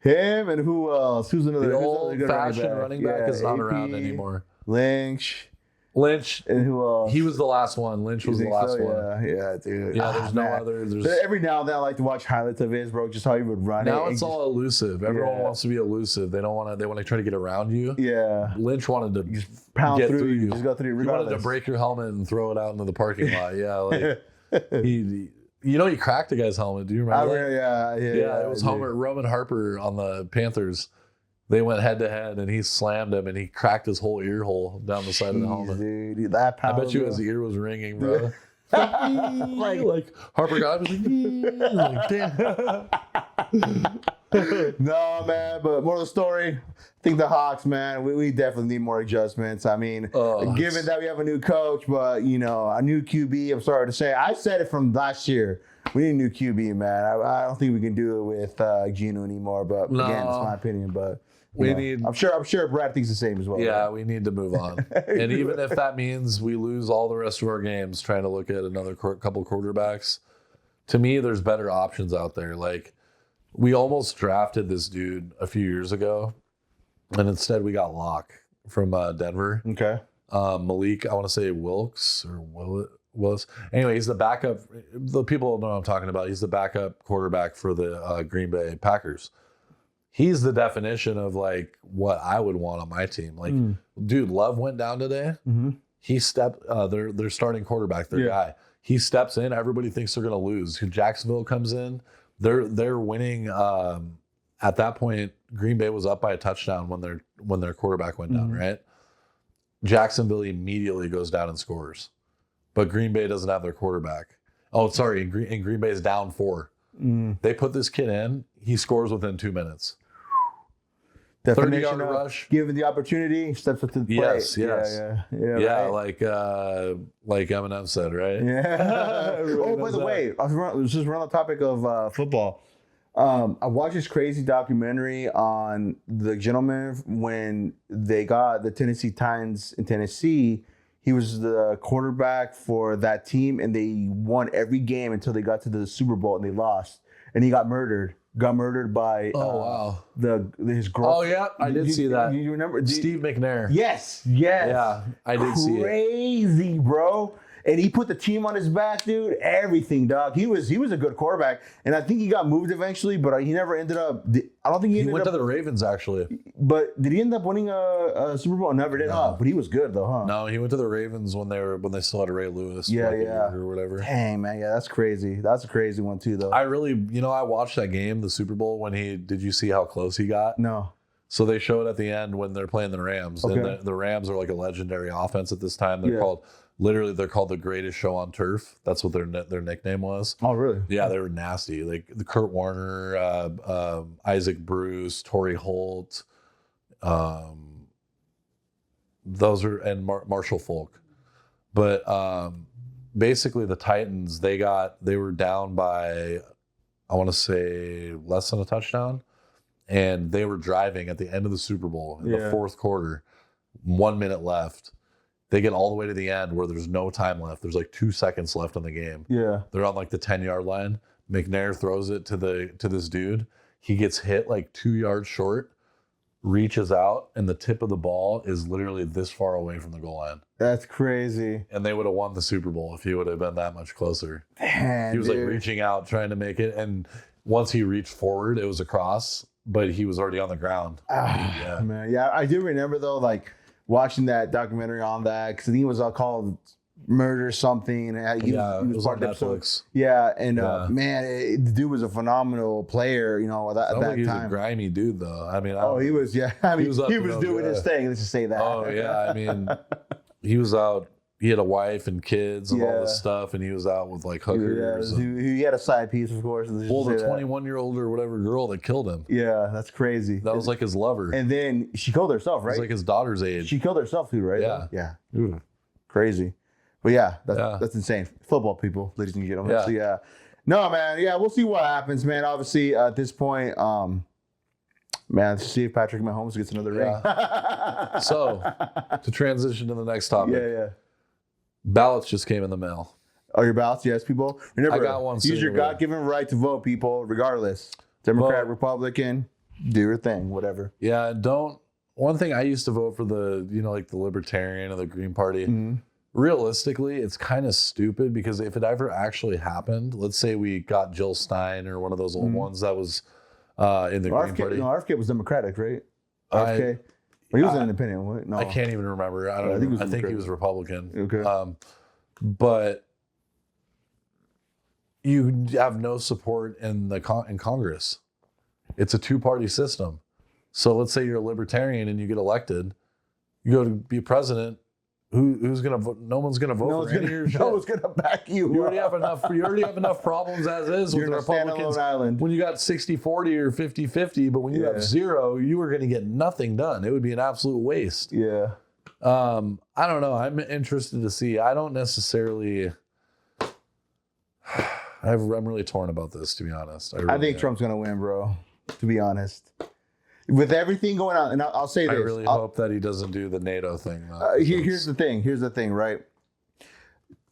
Him and who else? Who's another? The who's another good old-fashioned running back is not AP, around anymore. Lynch. Lynch, And who else? he was the last one. Lynch was the think last so? one. Yeah, dude. Yeah, there's no man. other. Every now and then I like to watch highlights of his, bro, just how he would run Now it. it's all elusive. Everyone Yeah. wants to be elusive. They want to try to get around you. Yeah. Lynch wanted to Just pound get through you. you. Just go through you He wanted to regardless. break your helmet and throw it out into the parking lot. Yeah, like he cracked a guy's helmet. Do you remember that? Yeah, It was Roman Harper on the Panthers. They went head to head, and he slammed him, and he cracked his whole ear hole down the side of the helmet. Dude, that I power, bet you bro. his ear was ringing, bro. like Harper got him, like damn. No, man, but more of the story, I think the Hawks, man, we definitely need more adjustments. I mean, given that we have a new coach, but, a new QB, I'm sorry to say. I said it from last year. We need a new QB, man. I don't think we can do it with Gino anymore, but again, it's my opinion. But I'm sure Brad thinks the same as well. Yeah, right? we need to move on. And even if that means we lose all the rest of our games trying to look at another couple quarterbacks, to me, there's better options out there. Like, we almost drafted this dude a few years ago, and instead we got Locke from Denver. Okay. Malik, I want to say Wilkes or Willis. Anyway, he's the backup. The people know what I'm talking about. He's the backup quarterback for the Green Bay Packers. He's the definition of like what I would want on my team. Like, dude, Love went down today. Mm-hmm. He stepped. Their starting quarterback, their guy. He steps in. Everybody thinks they're going to lose. Jacksonville comes in. They're winning. At that point, Green Bay was up by a touchdown when their quarterback went down. Right. Jacksonville immediately goes down and scores, but Green Bay doesn't have their quarterback. Oh, sorry. And Green Bay is down 4. They put this kid in. He scores within 2 minutes. Definition 30-yard of rush. Given the opportunity, steps up to the plate. Yes. Yeah, Yeah, right. like Eminem said, right? Yeah. Oh, by the way, just we're on the topic of football. I watched this crazy documentary on the gentleman when they got the Tennessee Titans in Tennessee. He was the quarterback for that team, and they won every game until they got to the Super Bowl, and they lost. And he got murdered. Got murdered by wow. his girlfriend. Oh yeah, I did see that. You remember Steve McNair? Yes. Yeah, I did see it. Crazy, bro. And he put the team on his back, dude. Everything, dog. He was a good quarterback, and I think he got moved eventually, but he never ended up. I don't think he went to the Ravens actually. But did he end up winning a Super Bowl? Never did, huh? But he was good though, huh? No, he went to the Ravens when they still had Ray Lewis. Yeah, like, or whatever. Dang, man, yeah, that's crazy. That's a crazy one too, though. I really, I watched that game, the Super Bowl, when did you see how close he got? No. So they showed at the end when they're playing the Rams, Okay. and the Rams are like a legendary offense at this time. They're called the greatest show on turf. That's what their nickname was. Oh, really? Yeah, they were nasty. Like the Kurt Warner, Isaac Bruce, Torrey Holt, those are, and Marshall Falk. But basically the Titans, they were down by, I want to say, less than a touchdown. And they were driving at the end of the Super Bowl in the fourth quarter, 1 minute left. They get all the way to the end where there's no time left. There's like 2 seconds left on the game. Yeah. They're on like the 10-yard line. McNair throws it to this dude. He gets hit like 2 yards short, reaches out, and the tip of the ball is literally this far away from the goal line. That's crazy. And they would have won the Super Bowl if he would have been that much closer. Man, He was dude. like reaching out, trying to make it. And once he reached forward, it was across, but he was already on the ground. Ah, man. Yeah, I do remember though, like watching that documentary on that, because I think it was called Murder Something. And he It was was part on of the episode. Netflix. Yeah, and Yeah. Man, the dude was a phenomenal player. You know, at Sounds like that he was a time. grimy dude, though. I mean, Oh, he was. Yeah, I mean, he was, up to no doing his good. thing. Let's just say that. Oh yeah, I mean, he was out. He had a wife and kids and all this Yeah. stuff, and he was out with like hookers. Yeah, and, he had a side piece, of course. Let's just well, the say that. 21-year-old or whatever girl that killed him. Yeah, that's crazy. That was like his lover. And then she killed herself, It right? was like his daughter's age. She killed herself too, right? Yeah. Yeah. Ooh. Crazy. But yeah, Yeah. that's insane. Football people, ladies and gentlemen. Yeah. So yeah. No, man. Yeah, we'll see what happens, man. Obviously, at this point, man, let's see if Patrick Mahomes gets another ring. So, to transition to the next topic, yeah. ballots just came in the mail. Oh, your ballots? Yes, people. Remember, I got one use sitting your over there. God-given right to vote, people, regardless. Democrat, Vote. Republican, do your thing, whatever. Yeah, one thing I used to vote for the, like the Libertarian or the Green Party. Mm-hmm. Realistically, it's kind of stupid because if it ever actually happened, let's say we got Jill Stein or one of those old ones that was in the Green Party. No, RFK was Democratic, right? I- RFK. Well, he was an independent. What? No. I can't even remember. I think he was Republican. Okay. But you have no support in in Congress. It's a two-party system. So let's say you're a libertarian and you get elected, you go to be president. Who's gonna vote? No one's gonna vote for any of your shit. No one's gonna back you. You already have enough. You already have enough problems as is You're with the in a Republicans. standalone island. When you got 60-40 or 50-50, but when you Yeah. have zero, you are going to get nothing done. It would be an absolute waste. Yeah. I don't know. I'm interested to see. I don't necessarily. I'm really torn about this, to be honest. I really think am. Trump's gonna win, bro. To be honest, with everything going on, and I'll say this. I really hope that he doesn't do the NATO thing. Here's the thing. Here's the thing, right?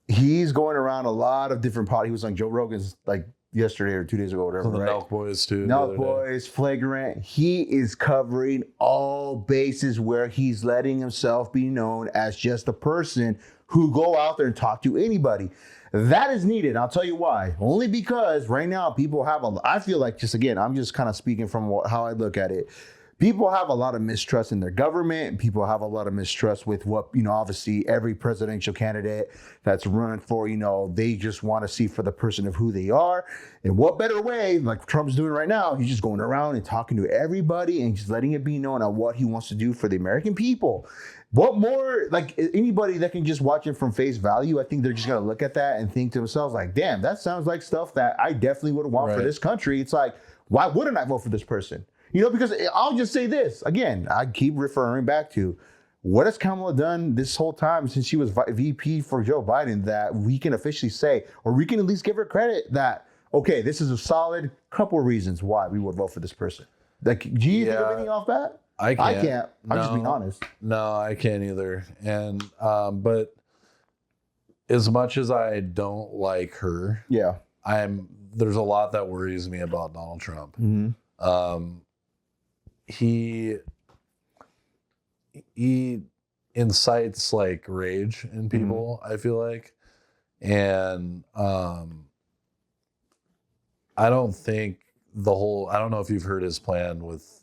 He's going around a lot of different He was on Joe Rogan's like yesterday or 2 days ago, whatever. the right? Nelk Boys too. the Nelk other day. Boys, Flagrant. He is covering all bases where he's letting himself be known as just a person who go out there and talk to anybody. That is needed. I'll tell you why. Only because right now people have I feel like, just again, I'm just kind of speaking from how I look at it. People have a lot of mistrust in their government, and people have a lot of mistrust with what, obviously every presidential candidate that's running for, they just want to see for the person of who they are. And what better way, like Trump's doing right now, he's just going around and talking to everybody and just letting it be known on what he wants to do for the American people. What more, like anybody that can just watch it from face value, I think they're just going to look at that and think to themselves like, damn, that sounds like stuff that I definitely would want for Right. this country. It's like, why wouldn't I vote for this person? Because I'll just say this again, I keep referring back to what has Kamala done this whole time since she was VP for Joe Biden that we can officially say, or we can at least give her credit that, okay, this is a solid couple of reasons why we would vote for this person. Like, do you think of anything off that? I can't. I'm just being honest. No, I can't either. And but as much as I don't like her, Yeah. there's a lot that worries me about Donald Trump. Mm-hmm. He incites like rage in people, I feel like. And I don't think I don't know if you've heard his plan with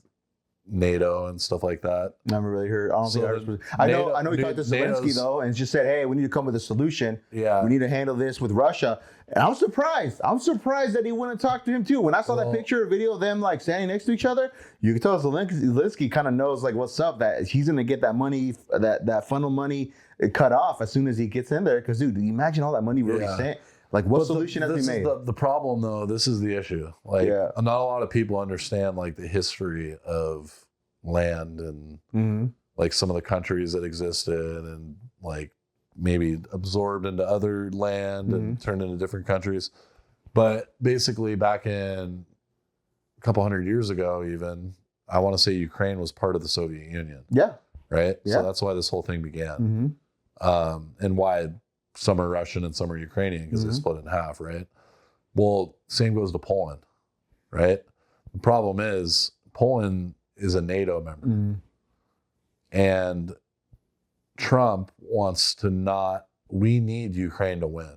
NATO and stuff like that. Never really heard. I don't So think I know he talked to Zelensky NATO's- though and just said, hey, we need to come with a solution. Yeah. We need to handle this with Russia. And I'm surprised. I'm surprised that he wouldn't talk to him too. When I saw that picture or video of them like standing next to each other, you can tell Zelensky kind of knows like what's up, that he's gonna get that money, that funnel money cut off as soon as he gets in there. Because dude, imagine all that money we already sent. Like what solution has this been made? is the problem though, this is the issue. Like not a lot of people understand like the history of land and like some of the countries that existed and like maybe absorbed into other land and turned into different countries. But basically back in a couple hundred years ago, even, I want to say Ukraine was part of the Soviet Union. Yeah. Right? Yeah. So that's why this whole thing began. and why some are Russian and some are Ukrainian because they split in half, right? Well, same goes to Poland, right? The problem is Poland is a NATO member, and Trump wants to not. We need Ukraine to win.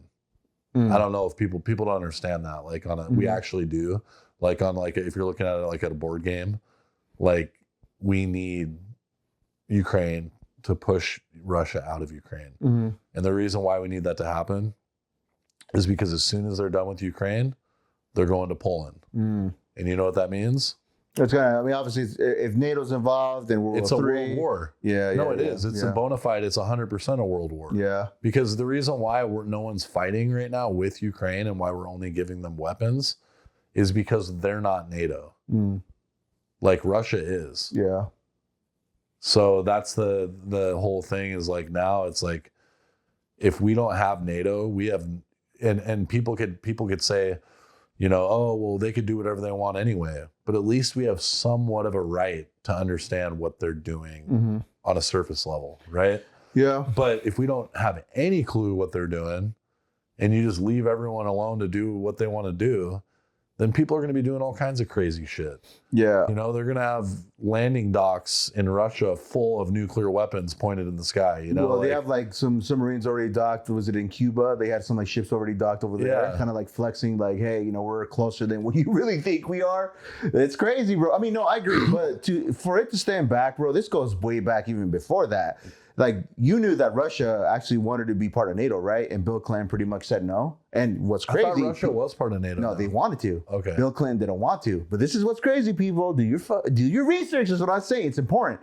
I don't know if people don't understand that. Like we actually do. Like if you're looking at it like at a board game, like we need Ukraine to push Russia out of Ukraine. And the reason why we need that to happen is because as soon as they're done with Ukraine, they're going to Poland. And you know what that means? It's I mean, obviously, if NATO's involved, then it's a world war. Yeah, no, it is. It's a bona fide. It's 100% a world war. Yeah, because the reason why no one's fighting right now with Ukraine and why we're only giving them weapons is because they're not NATO. Like Russia is. Yeah. So that's the whole thing is like now it's like if we don't have NATO, we have and people could say, you know, oh, well, they could do whatever they want anyway. But at least we have somewhat of a right to understand what they're doing on a surface level, right? Yeah. But if we don't have any clue what they're doing and you just leave everyone alone to do what they want to do, then people are going to be doing all kinds of crazy shit. Yeah. You know, they're going to have landing docks in Russia full of nuclear weapons pointed in the sky, you know? Well, they have like some submarines already docked. Was it in Cuba? They had some like ships already docked over there, kind of like flexing like, hey, you know, we're closer than what you really think we are. It's crazy, bro. I mean, no, I agree. But for it to stand back, bro, this goes way back even before that. Like, you knew that Russia actually wanted to be part of NATO, right? And Bill Clinton pretty much said no. And what's crazy... I thought Russia was part of NATO. No, they wanted to. Okay. Bill Clinton didn't want to. But this is what's crazy, people. Do your research is what I say. It's important.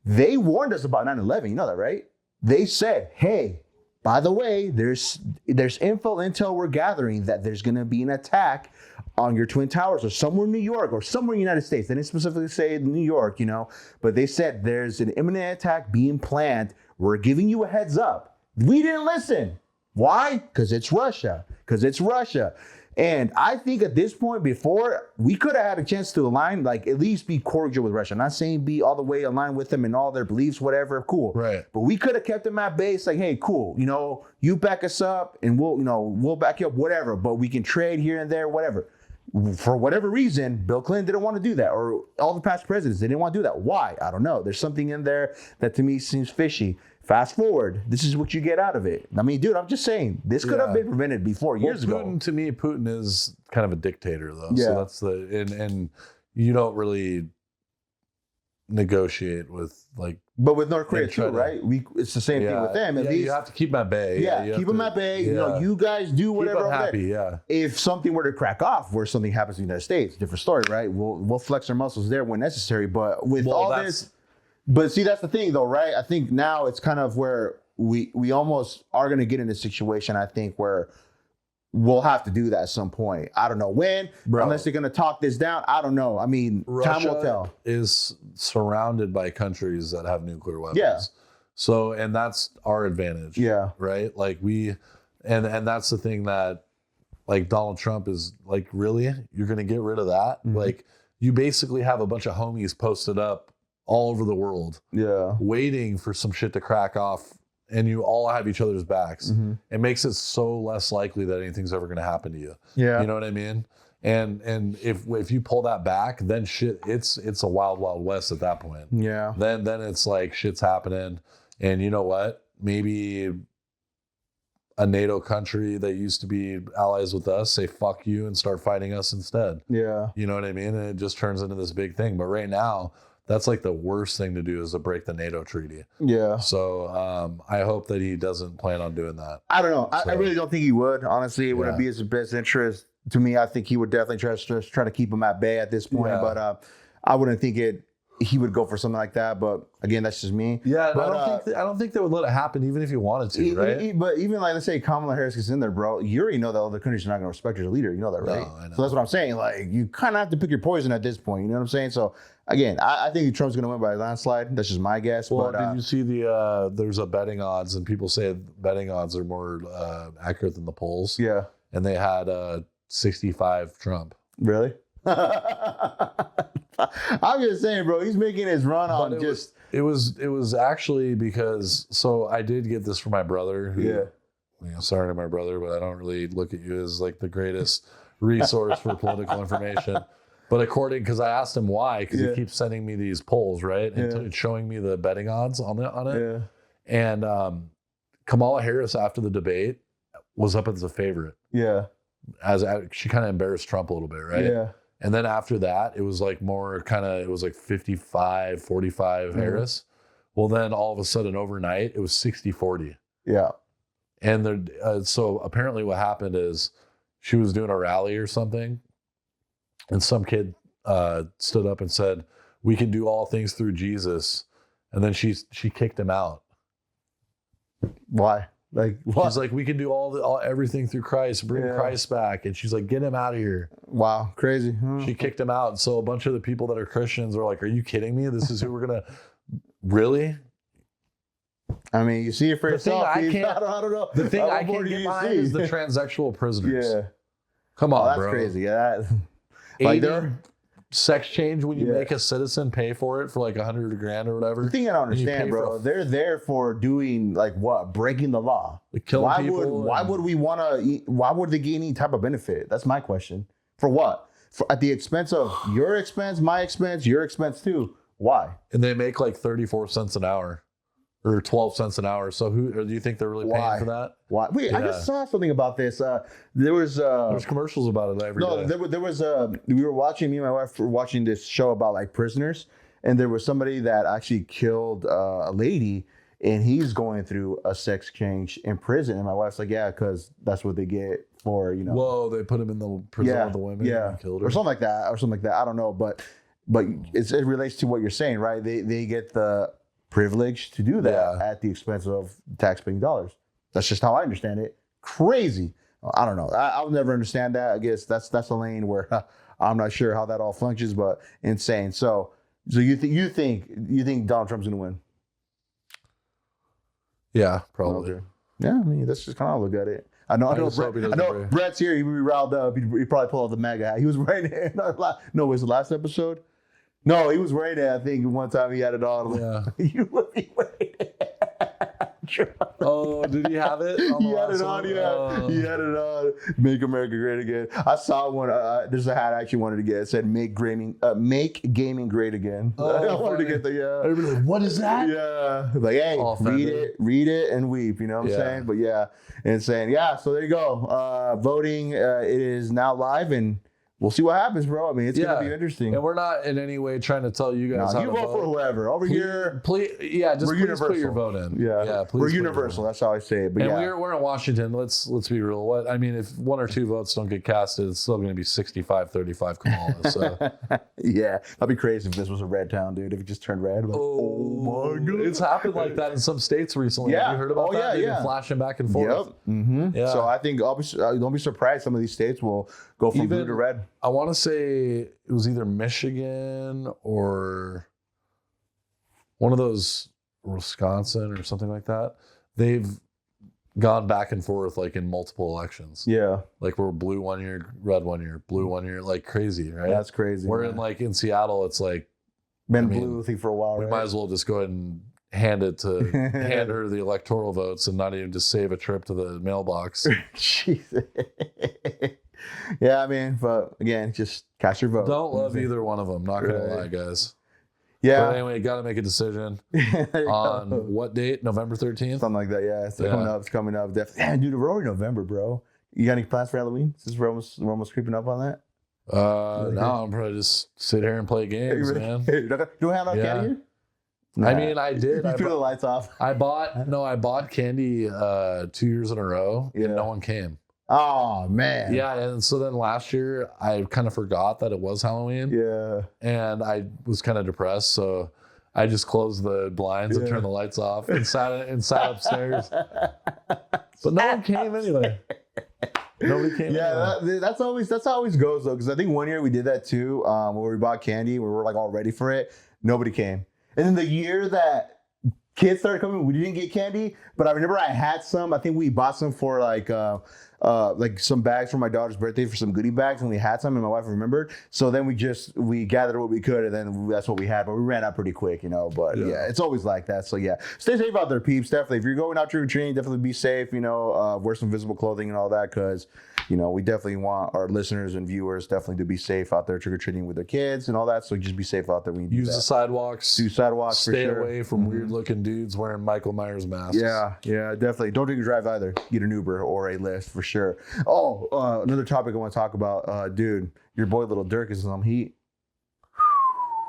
They warned us about 9/11. You know that, right? They said, hey, by the way, there's intel we're gathering that there's going to be an attack on your Twin Towers or somewhere in New York or somewhere in the United States. They didn't specifically say New York, you know, but they said there's an imminent attack being planned. We're giving you a heads up. We didn't listen. Why? Because it's Russia. And I think at this point before, we could have had a chance to align, like at least be cordial with Russia. I'm not saying be all the way aligned with them and all their beliefs, whatever, cool. Right. But we could have kept them at base, like, hey, cool, you know, you back us up and we'll back you up, whatever. But we can trade here and there, whatever. For whatever reason, Bill Clinton didn't want to do that, or all the past presidents, they didn't want to do that. Why? I don't know. There's something in there that to me seems fishy. Fast forward, this is what you get out of it. I mean, dude, I'm just saying, this could have been prevented before years ago. To me, Putin is kind of a dictator, though. Yeah. So that's and you don't really negotiate with like. But with North Korea too, right? It's the same thing with them. At least you have to keep them at bay. Keep them at bay. You know, you guys do whatever. Keep them happy. Yeah. If something were to crack off, where something happens in the United States, different story, right? We'll flex our muscles there when necessary. But with all this. But see, that's the thing, though, right? I think now it's kind of where we almost are going to get in a situation, I think, where we'll have to do that at some point. I don't know when, unless they're going to talk this down. I don't know. I mean, time will tell. Is surrounded by countries that have nuclear weapons. Yeah. So, and that's our advantage. Yeah. Right? Like and that's the thing that, like, Donald Trump is like, really? You're going to get rid of that? Mm-hmm. Like, you basically have a bunch of homies posted up all over the world, waiting for some shit to crack off, and you all have each other's backs. Mm-hmm. It makes it so less likely that anything's ever going to happen to you. Yeah, you know what I mean. And if you pull that back, then shit, it's a wild west at that point. Yeah. Then it's like shit's happening, and you know what? Maybe a NATO country that used to be allies with us say fuck you and start fighting us instead. Yeah, you know what I mean. And it just turns into this big thing. But right now, that's like the worst thing to do is to break the NATO treaty. Yeah. So I hope that he doesn't plan on doing that. I don't know. I really don't think he would. Honestly, it wouldn't be his best interest. To me, I think he would definitely try to keep him at bay at this point. Yeah. But I wouldn't think he would go for something like that. But again, that's just me. Yeah, but I don't think they would let it happen even if you wanted to, right? But even like, let's say Kamala Harris gets in there, bro, you already know that other countries are not going to respect you as a leader. You know that, right? No, I know. So that's what I'm saying. Like, you kind of have to pick your poison at this point. You know what I'm saying? So again, I think Trump's going to win by a landslide. That's just my guess. Well, did you see there's a betting odds, and people say betting odds are more accurate than the polls. Yeah. And they had 65 Trump. Really? I'm just saying, bro. He's making his run on It was actually because I did get this from my brother. Who, sorry to my brother, but I don't really look at you as like the greatest resource for political information. But because I asked him why, because he keeps sending me these polls, right, and showing me the betting odds on it. Yeah. And Kamala Harris after the debate was up as a favorite. Yeah. She kind of embarrassed Trump a little bit, right? Yeah. And then after that, it was like more it was like 55-45 Harris. Well, then all of a sudden overnight, it was 60-40. Yeah. And so apparently what happened is she was doing a rally or something, and some kid stood up and said, "We can do all things through Jesus." And then she kicked him out. Why? Like, what? She's like, "We can do everything through Christ, bring Christ back." And she's like, "Get him out of here." Wow, crazy. She kicked him out. And so a bunch of the people that are Christians are like, "Are you kidding me? This is who we're going to really?" I mean, you see it for yourself. I don't know. The thing I can't get behind is the transsexual prisoners. Yeah. Come on, that's bro. Crazy. Yeah. Like they're sex change when you make a citizen pay for it for like $100,000 or whatever. The thing I don't understand, bro, they're there for doing like what? Breaking the law. Killing people. Why would we want to? Why would they get any type of benefit? That's my question. For what? At the expense of your expense, my expense, your expense too. Why? And they make like 34 cents an hour. Or 12 cents an hour. So do you think they're really paying for that? Why? Wait, I just saw something about this. There's commercials about it every day. There was me and my wife were watching this show about like prisoners, and there was somebody that actually killed a lady, and he's going through a sex change in prison. And my wife's like, yeah, because that's what they get for, Whoa, they put him in the prison with the women and killed her. Or something like that. I don't know, but it relates to what you're saying, right? They get the privilege to do that at the expense of taxpaying dollars. That's just how I understand it. Crazy. I don't know. I'll never understand that. I guess that's a lane where I'm not sure how that all functions, but insane. So you think Donald Trump's gonna win? Yeah, probably. Okay. Yeah, I mean that's just kind of how I look at it. I know. Brett's here. He would be riled up. He probably pulled out the MAGA hat. He was wearing it. No, it was the last episode. No, he was wearing it. I think one time he had it on. Yeah. You would be wearing it. Oh, did he have it? He had it on, He had it on. Make America Great Again. I saw one. There's a hat I actually wanted to get. It said "Make gaming great again." I wanted to get the Everybody like, what is that? Yeah. Like, hey, read it, and weep. You know what I'm saying? But insane. Yeah. So there you go. Voting. It is now live, and we'll see what happens, bro. I mean, it's going to be interesting. And we're not in any way trying to tell you guys how to vote for whoever. Over here. Please put your vote in. Yeah, please. We're universal. That's how I say it. But we're in Washington. Let's be real. If one or two votes don't get casted, it's still going to be 65-35 Kamala. So. Yeah, that'd be crazy if this was a red town, dude. If it just turned red. Like, oh my God. It's happened like that in some states recently. Yeah. Have you heard about that? They've been flashing back and forth. Yep. Mm-hmm. Yeah. So I think, don't be surprised. Some of these states will go from blue to red. I want to say it was either Michigan or one of those, Wisconsin or something like that. They've gone back and forth like in multiple elections. Yeah. Like we're blue one year, red one year, blue one year, like crazy, right? That's crazy. We're in Seattle, it's like been blue thing for a while. We might as well just go ahead and hand her the electoral votes and not even just save a trip to the mailbox. Jesus. Yeah, I mean, but again, just cast your vote. Don't love either one of them. Not gonna lie, guys. Yeah. But anyway, got to make a decision on what date? November 13th? Something like that. Yeah, it's coming up. Definitely. Yeah, dude, we're already November, bro. You got any plans for Halloween? Since we're almost creeping up on that. No, I'm probably just sit here and play games, man. You don't have enough candy here? Nah. I mean, I did. You threw the lights off. I bought candy 2 years in a row, and no one came. Oh, man. Yeah, and so then last year, I kind of forgot that it was Halloween. Yeah. And I was kind of depressed, so I just closed the blinds and turned the lights off and sat upstairs. But no one came anyway. Nobody came. Yeah, that's how it always goes, though, because I think one year we did that, too, where we bought candy, we were like all ready for it. Nobody came. And then the year that kids started coming, we didn't get candy, but I remember I had some. I think we bought some for like like some bags for my daughter's birthday for some goodie bags, and we had some, and my wife remembered. So then we gathered what we could, and then that's what we had. But we ran out pretty quick, you know. But yeah, it's always like that. So yeah, stay safe out there, peeps. Definitely, if you're going out trick or treating, definitely be safe. You know, wear some visible clothing and all that, because you know we definitely want our listeners and viewers definitely to be safe out there trick or treating with their kids and all that. So just be safe out there when you do Use that. the sidewalks. Do sidewalks. Stay for sure. away from weird looking dudes wearing Michael Myers masks. Yeah, definitely. Don't drink and drive either. Get an Uber or a Lyft for sure. Oh, another topic I want to talk about, dude. Your boy Little Dirk is in some heat.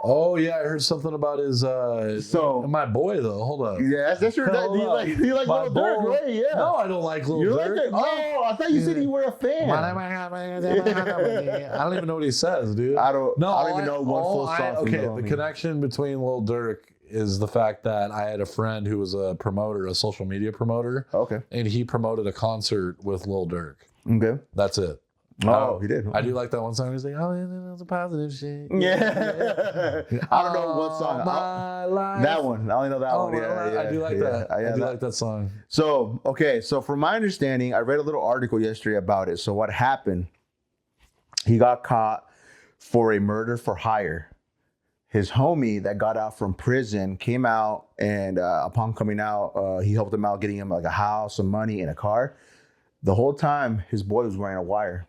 Oh yeah, I heard something about his. So my boy though. Hold up. Yeah, that's your. Hold up. You like My Little Dirk, boy- right? Yeah. No, I don't like Little You like Dirk. it? Oh, I thought you said you were a fan. I don't even know what he says, dude. I don't even know one full song. from Okay, the the homie. connection between Lil Durk is the fact that I had a friend who was a promoter, a social media promoter, Okay. and he promoted a concert with Lil Durk. Okay. That's it. Oh, he did. I do like that one song. He's like, oh, it's a positive shit. Yeah. I don't know what song. My life. That one. I only know that one. Yeah, I do like that. I do like that song. So, okay. So, from my understanding, I read a little article yesterday about it. So, what happened? He got caught for a murder for hire. His homie that got out from prison came out, and upon coming out, he helped him out, getting him like a house, some money, and a car. The whole time, his boy was wearing a wire.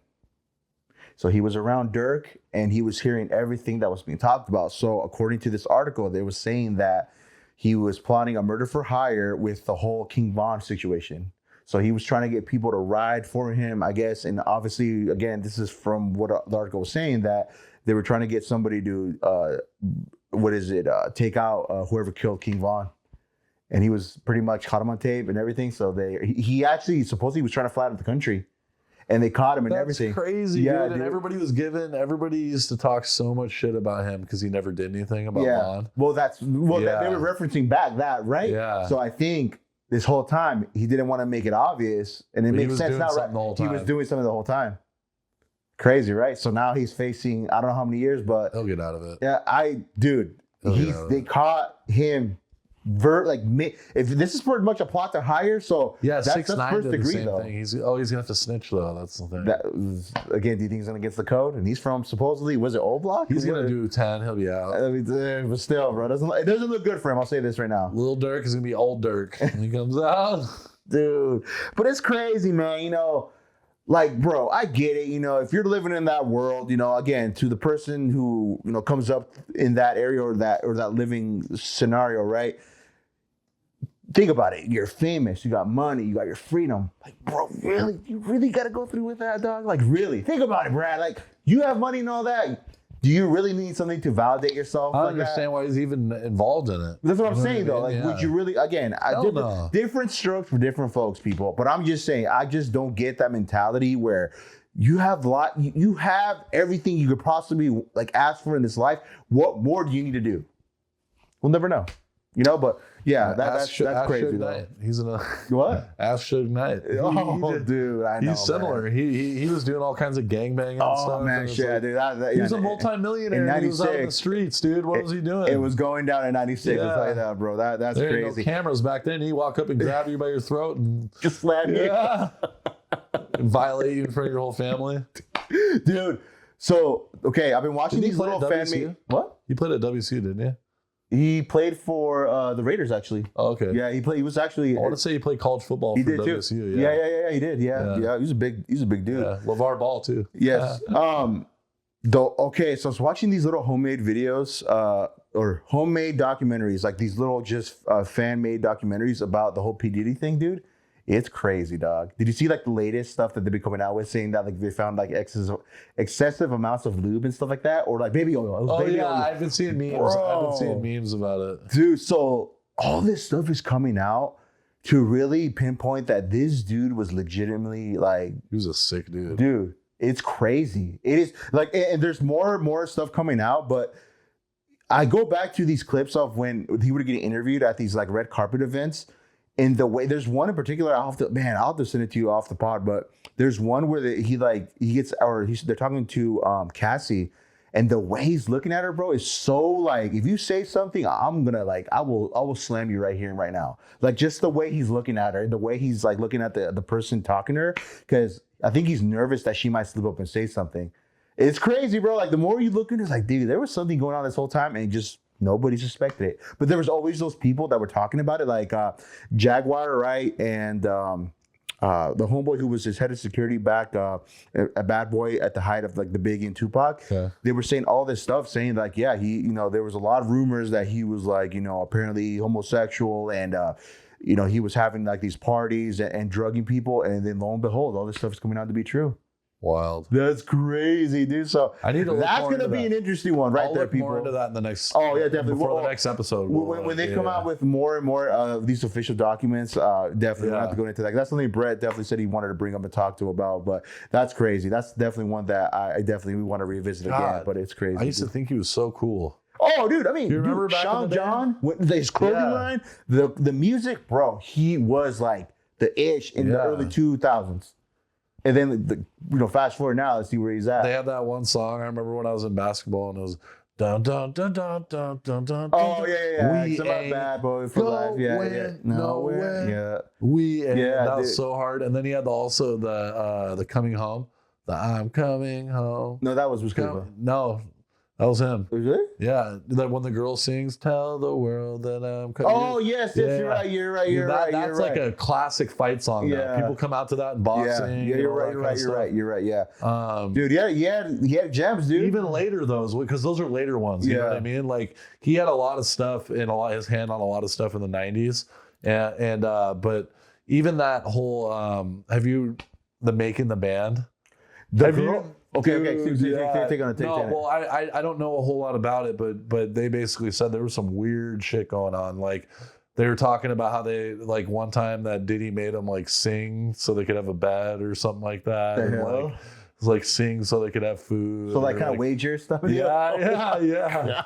So he was around Dirk, and he was hearing everything that was being talked about. So according to this article, they were saying that he was plotting a murder for hire with the whole King Von situation. So he was trying to get people to ride for him, I guess. And obviously, again, this is from what the article was saying, that they were trying to get somebody to, take out whoever killed King Von. And he was pretty much caught him on tape and everything. So he actually supposedly was trying to fly out of the country. And they caught him and everything. That's crazy, Yeah, dude. And everybody used to talk so much shit about him because he never did anything about Vaughn. Well, they were referencing back that, right? Yeah. So I think this whole time he didn't want to make it obvious, and it makes sense now, right? The He was doing something the whole time. Crazy, right? So now he's facing I don't know how many years, but He'll get out of it. yeah, they caught him. If this is pretty much a plot to hire, so Yeah, that's 6ix9ine first did the degree same though. thing. He's gonna have to snitch though. That's the thing. Again, do you think he's gonna get the code? And he's from supposedly was it O Block? He's gonna do 10. He'll be out. I mean, but still, bro, it doesn't look good for him. I'll say this right now, Lil Durk is gonna be old Dirk when he comes out. dude. But it's crazy, man. You know, like, bro, I get it. You know, if you're living in that world, you know, again, to the person who comes up in that area or that living scenario, right? Think about it. You're famous. You got money. You got your freedom. Like, bro, really? You really got to go through with that, dog? Like, really? Think about it, Brad. Like, you have money and all that. Do you really need something to validate yourself? I don't like understand that? why he's even involved in it. That's what I'm You know saying, though. I mean? Like, would you really? Again, No. different strokes for different folks, people. But I'm just saying, I just don't get that mentality where you have you have everything you could possibly like ask for in this life. What more do you need to do? We'll never know. But yeah, that's crazy though. Knight. He's in a What? Ask Suge Knight. Dude, I know. He's similar. Man. He was doing all kinds of gangbanging and stuff. Oh man, and shit, dude. He was a multi-millionaire. in He was out in the 96, streets, dude. What was he doing? It was going down in '96. I'll tell you that, bro. That's there crazy. ain't no cameras back then. He'd walk up and grab you by your throat and Just slam you, and violate you in front of your whole family. dude. So okay, I've been watching Didn't he these play little at fan WSU? made. What? You played at WSU, didn't you? He played for the Raiders, actually. Oh, okay. Yeah, he played. He was actually. I want to say he played college football He for did too. WSU. Yeah, he did. Yeah. He's a big dude. Yeah. LeVar Ball too. Yes. Okay, so I was watching these little homemade videos or homemade documentaries, like these little just fan-made documentaries about the whole P. Diddy thing, dude. It's crazy, dog. Did you see like the latest stuff that they've been coming out with, saying that like they found like excessive amounts of lube and stuff like that, or like baby oil? Baby oil. I've been seeing memes. Bro. I've been seeing memes about it. Dude, so all this stuff is coming out to really pinpoint that this dude was legitimately like, He was a sick dude. dude, it's crazy. It is like, and there's more stuff coming out, but I go back to these clips of when he would get interviewed at these like red carpet events. And the way, there's one in particular, I'll have to send it to you off the pod, but there's one where they're talking to Cassie, and the way he's looking at her, bro, is so like, if you say something, I'm gonna like, I will slam you right here and right now. Like just the way he's looking at her, the way he's like looking at the person talking to her, because I think he's nervous that she might slip up and say something. It's crazy, bro. Like the more you look into it, it's like, dude, there was something going on this whole time, and just nobody suspected it. But there was always those people that were talking about it, like Jaguar, right, and the homeboy who was his head of security back, a bad boy at the height of like the Biggie and Tupac. Yeah. They were saying all this stuff, saying like, yeah, he, you know, there was a lot of rumors that he was like, you know, apparently homosexual, and you know, he was having like these parties and drugging people, and then lo and behold, all this stuff is coming out to be true. Wild. That's crazy, dude. So I need to look that's more going to into be that. an interesting one, right I'll there, look people. more into that in the next. Oh yeah, definitely. Before the next episode. When they come out with more and more of these official documents, definitely we'll have to go into that. That's something Brett definitely said he wanted to bring up and talk to about. But that's crazy. That's definitely one that I definitely want to revisit again. But it's crazy. I used to think he was so cool. Oh, dude! I mean, you remember back Sean in the day? John, his clothing line, the music, bro. He was like the ish in the early 2000s. And then, fast forward now, let's see where he's at. They had that one song I remember when I was in basketball, and it was dun dun dun dun dun dun dun. Oh yeah. We Some ain't bad boy for life. Yeah. Nowhere. Yeah. That was so hard. And then he had also the coming home. The I'm coming home. No, that was Wiz Khalifa. No, that was him. Really? Yeah, that when the girl sings, "Tell the world that I'm coming." Oh yes, you're right. You're right. That's like a classic fight song. Now. People come out to that in boxing. Yeah, you're right. You're right. Yeah. Dude, he had gems, dude. Even later because those are later ones. You know what I mean? Like he had a lot of stuff and his hand on a lot of stuff in the '90s, and but even that whole the making the band. The girl. Okay. Take on it. No, well, I don't know a whole lot about it, but they basically said there was some weird shit going on. Like they were talking about how they like one time that Diddy made them like sing so they could have a bed or something like that. And, like, it was like sing so they could have food. So like kind of wager stuff. Yeah.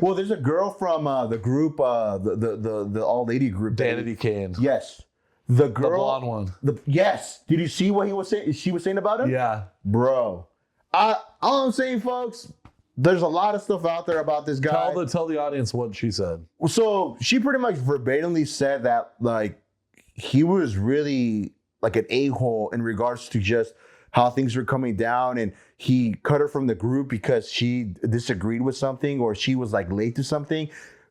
Well, there's a girl from the group, the all lady group. Danity Kane. Yes. The girl, the blonde one. Yes. Did you see what he was saying? She was saying about him. Yeah, bro. All I'm saying, folks, there's a lot of stuff out there about this guy. Tell the audience what she said. So she pretty much verbatimly said that like he was really like an a-hole in regards to just how things were coming down, and he cut her from the group because she disagreed with something or she was like late to something,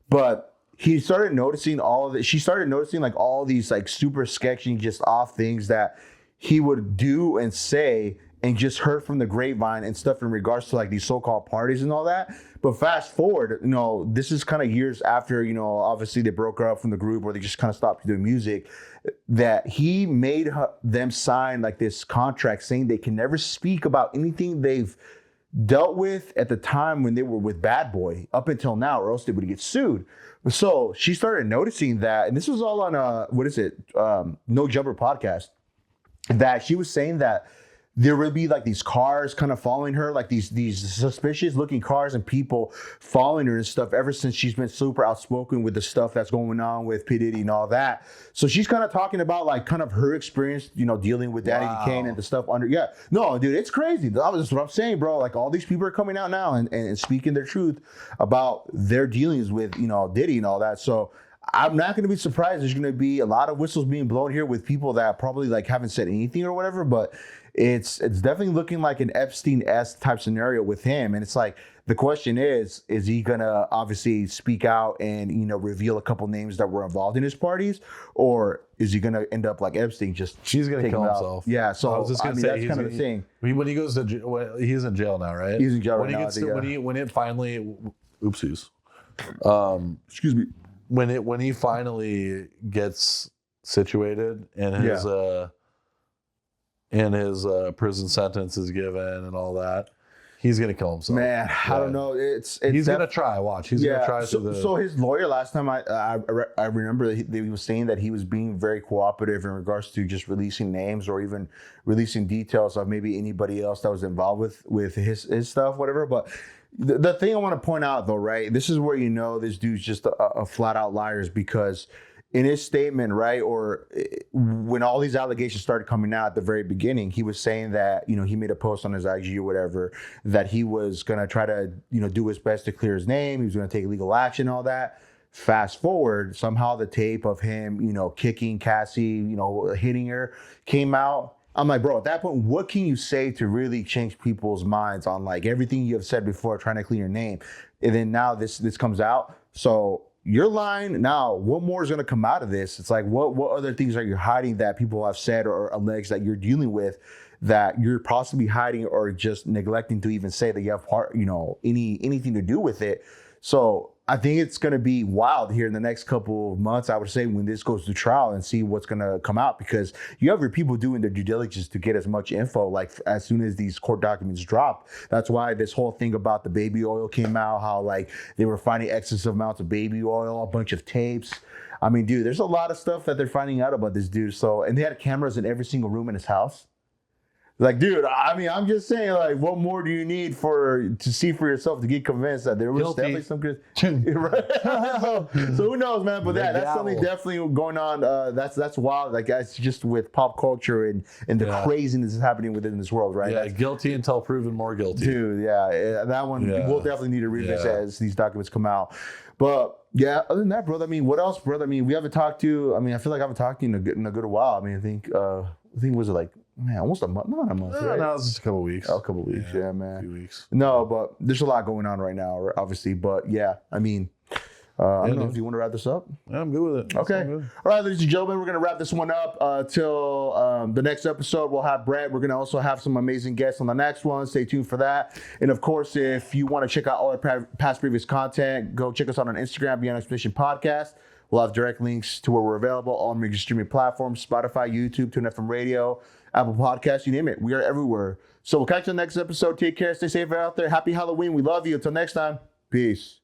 but. He started noticing all of it. She started noticing like all these like super sketchy, just off things that he would do and say, and just heard from the grapevine and stuff in regards to like these so-called parties and all that. But fast forward, this is kind of years after, obviously they broke up from the group or they just kind of stopped doing music, that he made them sign like this contract saying they can never speak about anything they've dealt with at the time when they were with Bad Boy up until now, or else they would get sued. So she started noticing that, and this was all on No Jumper podcast, that she was saying that there would be like these cars kind of following her, like these suspicious looking cars and people following her and stuff ever since she's been super outspoken with the stuff that's going on with P. Diddy and all that. So she's kind of talking about like kind of her experience, dealing with Danity Kane and the stuff under. Yeah, no, dude, it's crazy. That's what I'm saying, bro. Like all these people are coming out now and speaking their truth about their dealings with, Diddy and all that. So I'm not going to be surprised. There's going to be a lot of whistles being blown here with people that probably like haven't said anything or whatever, but it's definitely looking like an Epstein-esque type scenario with him. And it's like, the question is he going to obviously speak out and, reveal a couple names that were involved in his parties, or is he going to end up like Epstein, she's going to kill himself? Yeah. So I was just going to say, that's kind of the thing. When he goes to jail, he's in jail now, right? He's in jail right now. When it finally, oopsies. Excuse me. When he finally gets situated and his prison sentence is given and all that, he's gonna kill himself. Man, I don't know. He's gonna try. Watch. He's gonna try. So his lawyer last time I remember he was saying that he was being very cooperative in regards to just releasing names or even releasing details of maybe anybody else that was involved with his stuff, whatever. But the thing I want to point out though, right? This is where this dude's just a flat out liar, is because in his statement, right, or when all these allegations started coming out at the very beginning, he was saying that, he made a post on his IG or whatever, that he was going to try to, do his best to clear his name. He was going to take legal action and all that. Fast forward, somehow the tape of him, kicking Cassie, hitting her came out. I'm like, bro, at that point, what can you say to really change people's minds on like everything you have said before, trying to clean your name, and then now this comes out. So you're lying now. What more is going to come out of this? It's like, what other things are you hiding that people have said or alleged that you're dealing with, that you're possibly hiding or just neglecting to even say that you have anything to do with it? So I think it's going to be wild here in the next couple of months, I would say, when this goes to trial and see what's going to come out, because you have your people doing their due diligence to get as much info, like as soon as these court documents drop. That's why this whole thing about the baby oil came out, how like they were finding excessive amounts of baby oil, a bunch of tapes. I mean, dude, there's a lot of stuff that they're finding out about this dude. So, and they had cameras in every single room in his house. Like, dude, I mean, I'm just saying, like, what more do you need to see for yourself to get convinced that there was Guilty. definitely some good, right? so who knows, man? But that's something definitely going on. That's wild. Like, that's just with pop culture and the craziness that's happening within this world, right? Yeah, guilty until proven more guilty. Dude, yeah, that one we'll definitely need to revisit as these documents come out. But yeah, other than that, brother, I mean, what else, brother? I mean, we haven't talked to. I mean, I feel like I haven't talked to you in a good while. I mean, I think was it like. Man, almost a month. Not a month. Right? No, it's just a couple weeks. Oh, a couple weeks. Yeah, man. A few weeks. No, but there's a lot going on right now, obviously. But yeah, I mean, I don't know if you want to wrap this up. Yeah, I'm good with it. Okay. All right, ladies and gentlemen, we're going to wrap this one up till the next episode. We'll have Brett. We're going to also have some amazing guests on the next one. Stay tuned for that. And of course, if you want to check out all our past previous content, go check us out on Instagram, Beyond Expedition Podcast. We'll have direct links to where we're available on major streaming platforms, Spotify, YouTube, Tune FM Radio, Apple Podcasts, you name it. We are everywhere. So we'll catch you on the next episode. Take care. Stay safe out there. Happy Halloween. We love you. Until next time. Peace.